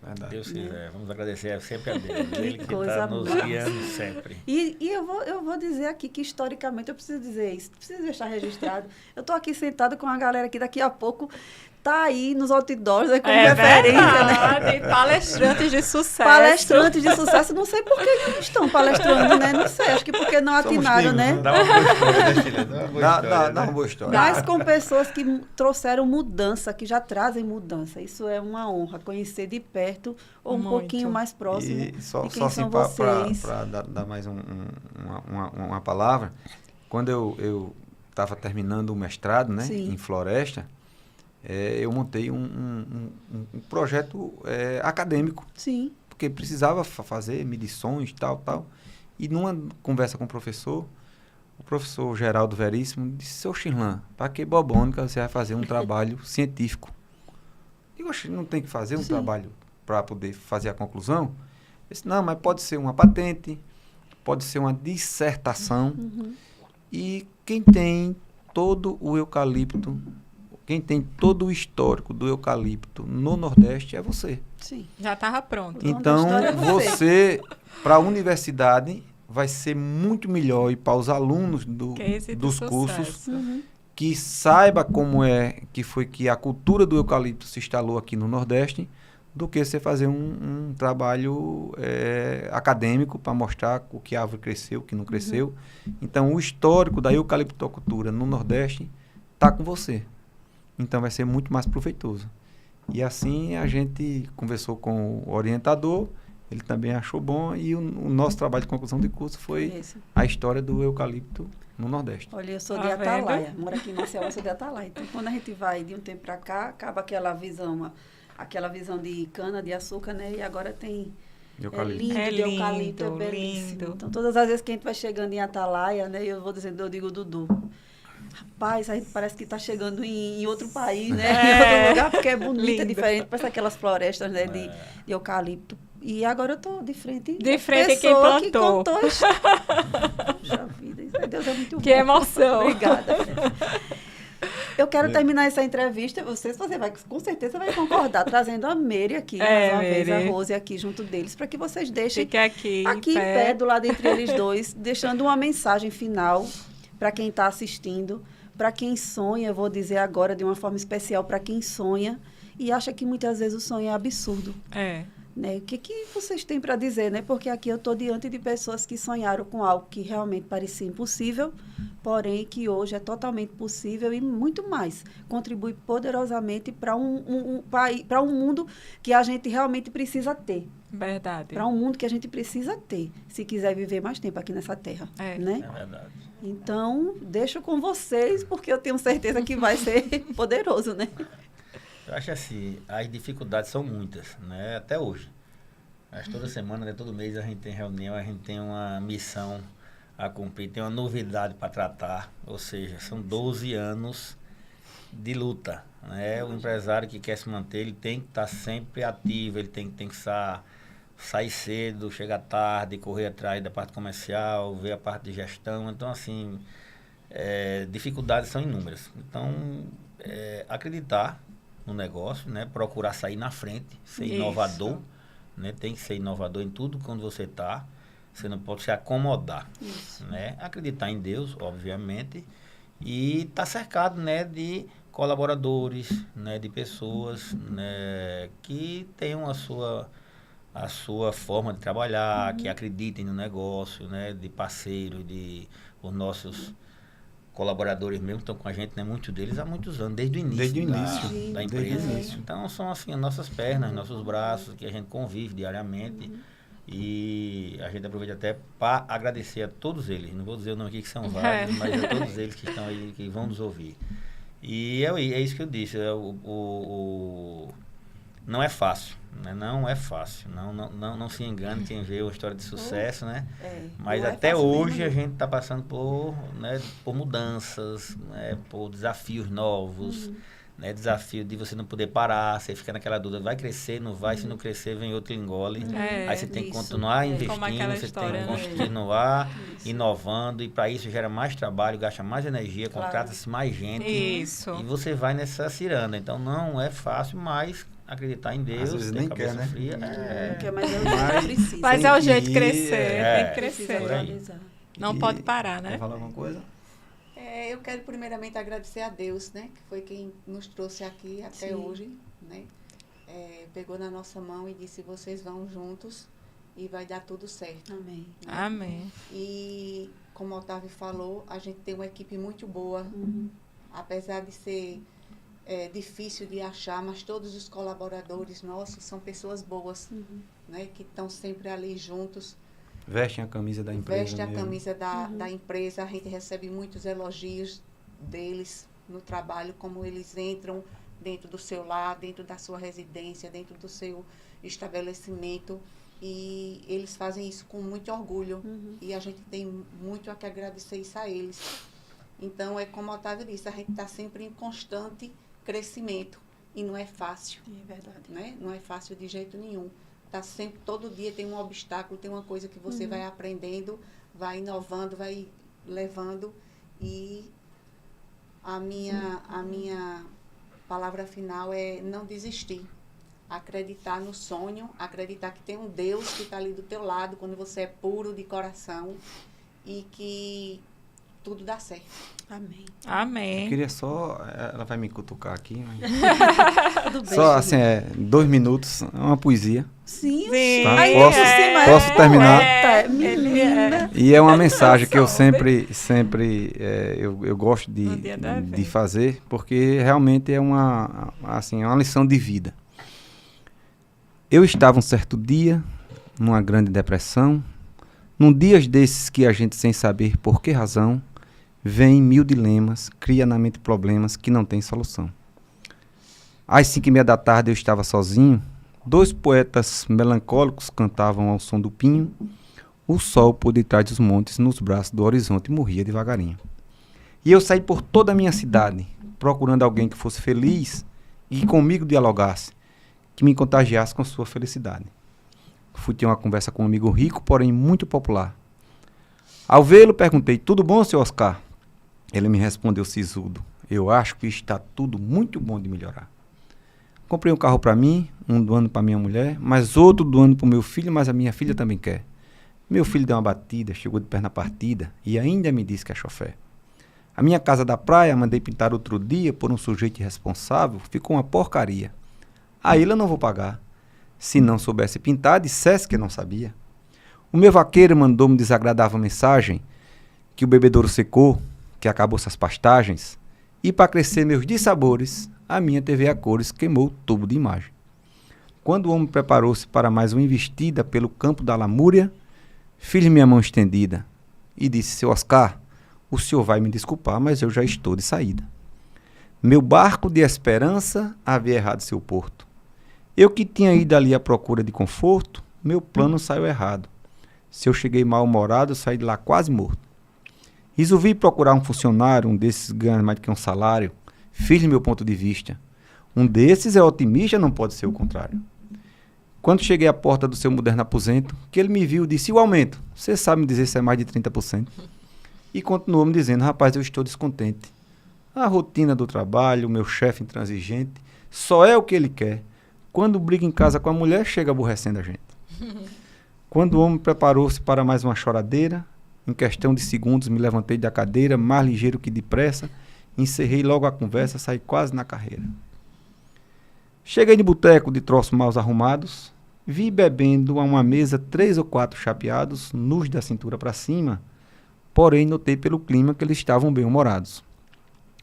Verdade. Deus quiser. Vamos agradecer sempre a Deus. Ele que coisa está nos boa. guiando sempre. E eu vou dizer aqui que, historicamente, eu preciso dizer isso, preciso deixar registrado. Eu estou aqui sentada com a galera que daqui a pouco está aí nos outdoors, aí como referência, né? verdade. Palestrantes de sucesso. Palestrantes de sucesso, não sei por que não estão palestrando, né? Não sei, acho que porque não Somos atinaram, primos, né? né? Dá uma boa história, né, Sheila? Dá uma boa história. Dá uma boa história. Mas com pessoas que trouxeram mudança, que já trazem mudança. Isso é uma honra, conhecer de perto ou um Muito. pouquinho mais próximo E só de quem assim são para vocês. dar mais uma palavra, quando eu estava terminando o mestrado, né, Sim. em floresta, eu montei um projeto acadêmico, Sim, porque precisava fazer medições, tal. E numa conversa com o professor Geraldo Veríssimo disse: seu Xirlan, para que bobônica você vai fazer um trabalho científico? Eu acho que não tem que fazer um Sim. trabalho para poder fazer a conclusão. Eu disse: não, mas pode ser uma patente, pode ser uma dissertação. E quem tem todo o eucalipto, quem tem todo o histórico do eucalipto no Nordeste é você. sim. Já estava pronto. dono da Então, história é você. você, para a universidade, vai ser muito melhor, e para os alunos Case de dos sucesso. cursos, que saiba como que foi que a cultura do eucalipto se instalou aqui no Nordeste, do que você fazer um trabalho acadêmico para mostrar o que a árvore cresceu, o que não cresceu. Então, o histórico da eucaliptocultura no Nordeste está com você. Então, vai ser muito mais proveitoso. E assim, a gente conversou com o orientador, ele também achou bom, e o nosso trabalho de conclusão de curso foi Esse. a história do eucalipto no Nordeste. Olha, eu sou Tá de vendo? Atalaia, moro aqui em Maceió, eu sou de Atalaia. Então, quando a gente vai de um tempo para cá, acaba aquela visão de cana, de açúcar, né? E agora tem... Eucalipto. lindo, É de eucalipto, lindo, é belíssimo. lindo. Então, todas as vezes que a gente vai chegando em Atalaia, né? Eu digo, Dudu, rapaz, a gente parece que está chegando em outro país, né? Em outro lugar, porque é bonito, é Lindo. diferente, parece aquelas florestas, né? De eucalipto. E agora eu estou de frente. De da frente quem pessoa que plantou. contou a história. Puxa vida, isso aí, Deus é muito bom. Que emoção. Obrigada. Eu quero terminar essa entrevista, você vai, com certeza vai concordar, trazendo a Meire aqui, mais uma vez, a Meire. Rose aqui junto deles, para que vocês deixem Fique aqui, aqui em pé, do lado entre eles dois, deixando uma mensagem final para quem está assistindo, para quem sonha, eu vou dizer agora de uma forma especial, para quem sonha e acha que muitas vezes o sonho é absurdo. É. Né? O que vocês têm para dizer, né? Porque aqui eu estou diante de pessoas que sonharam com algo que realmente parecia impossível, porém que hoje é totalmente possível e muito mais. Contribui poderosamente para para um mundo que a gente realmente precisa ter. Verdade. Para um mundo que a gente precisa ter, se quiser viver mais tempo aqui nessa terra. É. Né? É verdade. Então, deixo com vocês, porque eu tenho certeza que vai ser poderoso, né? Eu acho assim, as dificuldades são muitas, né? Até hoje. Mas toda semana, né? Todo mês a gente tem reunião, a gente tem uma missão a cumprir, tem uma novidade para tratar. Ou seja, são 12 anos de luta, né? O empresário que quer se manter, ele tem que estar sempre ativo, ele tem que sair cedo, chegar tarde, correr atrás da parte comercial, ver a parte de gestão. Então, assim, dificuldades são inúmeras. Então, acreditar no negócio, né? Procurar sair na frente, ser Isso. inovador, né? Tem que ser inovador em tudo quando você está. Você não pode se acomodar, né? Acreditar em Deus, obviamente, e estar cercado, né, de colaboradores, né, de pessoas, né, que tenham a sua forma de trabalhar, que acreditem no negócio, né, de parceiro, os nossos colaboradores mesmo estão com a gente, né, muitos deles há muitos anos, desde o início, da empresa. Desde o início. Então, são assim as nossas pernas, nossos braços, que a gente convive diariamente, E a gente aproveita até para agradecer a todos eles. Não vou dizer o nome aqui que são vários, mas a todos eles que estão aí, que vão nos ouvir. E é isso que eu disse. Não é fácil, né? Não é fácil. Não se engane quem vê uma história de sucesso, né? Mas até hoje a gente está passando por mudanças, né? Por desafios novos. Né, desafio de você não poder parar, você fica naquela dúvida, vai crescer, não vai, se não crescer, vem outro engole. Aí você tem que continuar investindo, você tem que continuar inovando, e para isso gera mais trabalho, gasta mais energia, contrata-se mais gente. Isso. E você vai nessa ciranda. Então não é fácil, mas acreditar em Deus, às vezes ter nem cabeça quer, né? fria. Não quer, mas é o jeito que precisa. Mas é o jeito de crescer, tem que Precisa crescer. valorizar. Não pode parar, né? Quer falar alguma coisa? Eu quero primeiramente agradecer a Deus, né? Que foi quem nos trouxe aqui até hoje, né? Pegou na nossa mão e disse, vocês vão juntos e vai dar tudo certo. Amém. Né? Amém. E como o Otávio falou, a gente tem uma equipe muito boa, apesar de ser difícil de achar, mas todos os colaboradores nossos são pessoas boas, né? Que estão sempre ali juntos. Vestem a camisa da empresa. Veste a mesmo. camisa da empresa, a gente recebe muitos elogios deles no trabalho, como eles entram dentro do seu lar, dentro da sua residência, dentro do seu estabelecimento, e eles fazem isso com muito orgulho, e a gente tem muito a que agradecer isso a eles. Então, é como o Otávio disse, a gente está sempre em constante crescimento, e não é fácil. É verdade. Né? Não é fácil de jeito nenhum. Tá sempre, todo dia tem um obstáculo, tem uma coisa que você vai aprendendo, vai inovando, vai levando. E a minha palavra final é não desistir. Acreditar no sonho, acreditar que tem um Deus que está ali do teu lado quando você é puro de coração e que tudo dá certo. Amém. Amém. Eu queria só... Ela vai me cutucar aqui. Mas... Tudo bem. Só assim, 2 minutos, uma poesia. Sim. Sim. Tá? Aí, Posso terminar? Menina. E é uma mensagem que eu sempre eu gosto No dia do evento. de fazer, porque realmente é uma lição de vida. Eu estava um certo dia, numa grande depressão, num dias desses que a gente, sem saber por que razão, vem 1000 dilemas, cria na mente problemas que não tem solução. Às 5:30 da tarde eu estava sozinho, 2 poetas melancólicos cantavam ao som do pinho, o sol por detrás dos montes, nos braços do horizonte, morria devagarinho. E eu saí por toda a minha cidade, procurando alguém que fosse feliz e que comigo dialogasse, que me contagiasse com sua felicidade. Fui ter uma conversa com um amigo rico, porém muito popular. Ao vê-lo, perguntei, tudo bom, seu Oscar? Ele me respondeu sisudo, eu acho que está tudo muito bom de melhorar. Comprei um carro para mim, um doando para minha mulher, mas outro doando para o meu filho, mas a minha filha também quer. Meu filho deu uma batida, chegou de perna partida e ainda me disse que é chofé. A minha casa da praia, mandei pintar outro dia por um sujeito irresponsável, ficou uma porcaria. A ele eu não vou pagar. Se não soubesse pintar, dissesse que não sabia. O meu vaqueiro mandou-me desagradável mensagem que o bebedouro secou, que acabou essas pastagens, e para crescer meus dissabores, a minha TV a cores queimou o tubo de imagem. Quando o homem preparou-se para mais uma investida pelo campo da lamúria, fiz minha mão estendida e disse, seu Oscar, o senhor vai me desculpar, mas eu já estou de saída. Meu barco de esperança havia errado seu porto. Eu que tinha ido ali à procura de conforto, meu plano saiu errado. Se eu cheguei mal-humorado, saí de lá quase morto. Resolvi procurar um funcionário, um desses ganha mais do que um salário. Fiz meu ponto de vista. Um desses é otimista, não pode ser o contrário. Quando cheguei à porta do seu moderno aposento, que ele me viu, disse, o aumento, você sabe me dizer se é mais de 30%? E continuou me dizendo, rapaz, eu estou descontente. A rotina do trabalho, o meu chefe intransigente, só é o que ele quer. Quando briga em casa com a mulher, chega aborrecendo a gente. Quando o homem preparou-se para mais uma choradeira, em questão de segundos me levantei da cadeira, mais ligeiro que depressa, encerrei logo a conversa, saí quase na carreira. Cheguei de boteco de troços mal arrumados, vi bebendo a uma mesa 3 ou 4 chapeados, nus da cintura para cima, porém notei pelo clima que eles estavam bem-humorados.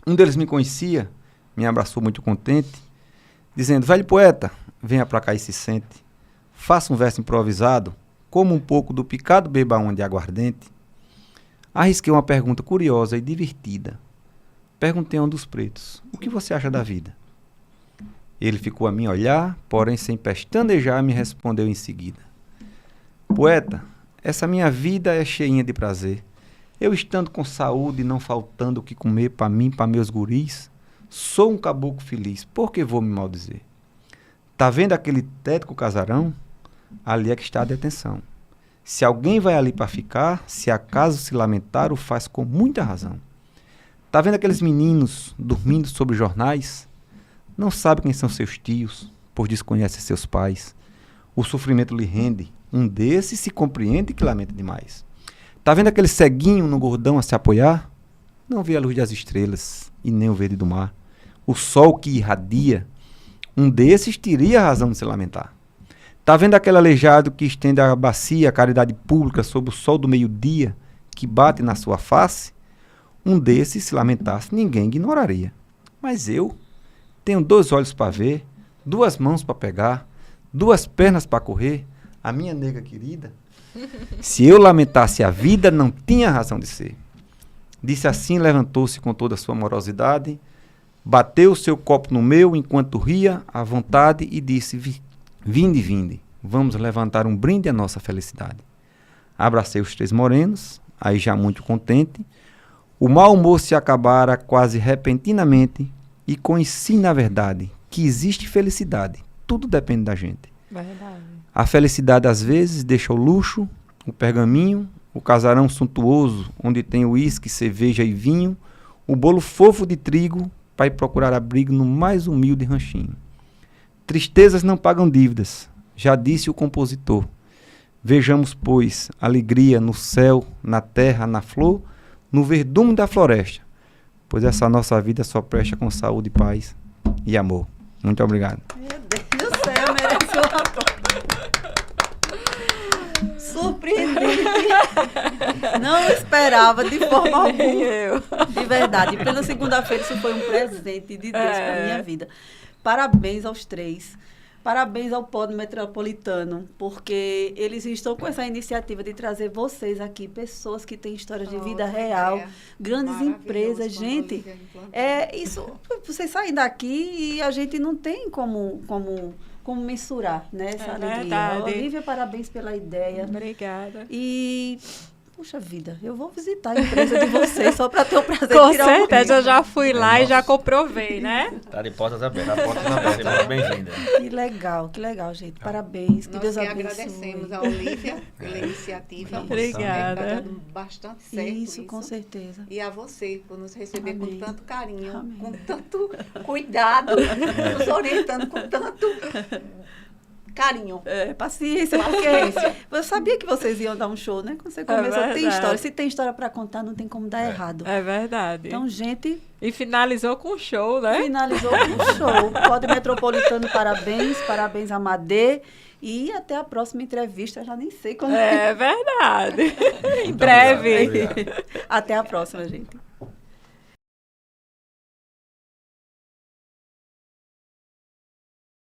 Um deles me conhecia, me abraçou muito contente, dizendo, velho poeta, venha pra cá e se sente, faça um verso improvisado, como um pouco do picado bebaão de aguardente, arrisquei uma pergunta curiosa e divertida. Perguntei a um dos pretos, o que você acha da vida? Ele ficou a me olhar, porém sem pestanejar me respondeu em seguida. Poeta, essa minha vida é cheinha de prazer. Eu estando com saúde e não faltando o que comer para mim, para meus guris, sou um caboclo feliz, por que vou me maldizer? Tá vendo aquele teto com o casarão? Ali é que está a detenção. Se alguém vai ali para ficar, se acaso se lamentar, o faz com muita razão. Tá vendo aqueles meninos dormindo sobre jornais? Não sabe quem são seus tios, pois desconhece seus pais. O sofrimento lhe rende, um desses se compreende que lamenta demais. Tá vendo aquele ceguinho no gordão a se apoiar? Não vê a luz das estrelas e nem o verde do mar. O sol que irradia, um desses teria a razão de se lamentar. Tá vendo aquele aleijado que estende a bacia, a caridade pública, sob o sol do meio-dia, que bate na sua face? Um desses, se lamentasse, ninguém ignoraria. Mas eu tenho 2 olhos para ver, 2 mãos para pegar, 2 pernas para correr, a minha nega querida. Se eu lamentasse a vida, não tinha razão de ser. Disse assim, levantou-se com toda a sua amorosidade, bateu o seu copo no meu enquanto ria à vontade e disse, vinde, vinde, vamos levantar um brinde à nossa felicidade. Abracei os 3 morenos, aí já muito contente. O mau humor se acabara quase repentinamente e conheci, na verdade, que existe felicidade. Tudo depende da gente. Verdade. A felicidade, às vezes, deixa o luxo, o pergaminho, o casarão suntuoso, onde tem uísque, cerveja e vinho, o bolo fofo de trigo, para ir procurar abrigo no mais humilde ranchinho. Tristezas não pagam dívidas, já disse o compositor. Vejamos, pois, alegria no céu, na terra, na flor, no verdume da floresta, pois essa nossa vida só presta com saúde, paz e amor. Muito obrigado. Meu Deus do céu, mereceu uma surpreendente. Não esperava de forma alguma. De verdade. Plena segunda-feira, isso foi um presente de Deus para minha vida. Parabéns aos 3. Parabéns ao Pod Metropolitano, porque eles estão com essa iniciativa de trazer vocês aqui, pessoas que têm histórias de vida real, grandes empresas. Gente, isso, vocês saem daqui e a gente não tem como mensurar, né, essa alegria. Olivia, parabéns pela ideia. Obrigada. E... Puxa vida, eu vou visitar a empresa de vocês só para ter o prazer Com de tirar certeza, eu já fui lá e já comprovei, né? Tá de portas abertas, seja bem-vinda. Que legal, gente. Parabéns, que Nós Deus que abençoe. agradecemos a Olivia pela iniciativa. Obrigada. Está dando bastante certo Isso, com certeza. E a você, por nos receber Amém. com tanto carinho, Amém. com tanto cuidado, nos orientando com tanto carinho. Paciência, porque eu sabia que vocês iam dar um show, né? Quando você começou, tem história. Se tem história para contar, não tem como dar errado. É verdade. Então, gente, E finalizou com show, né? finalizou com o show. Pod Metropolitano, parabéns a Amadê. E até a próxima entrevista, eu já nem sei quando É verdade. Em breve. Obrigado. Até a próxima, gente.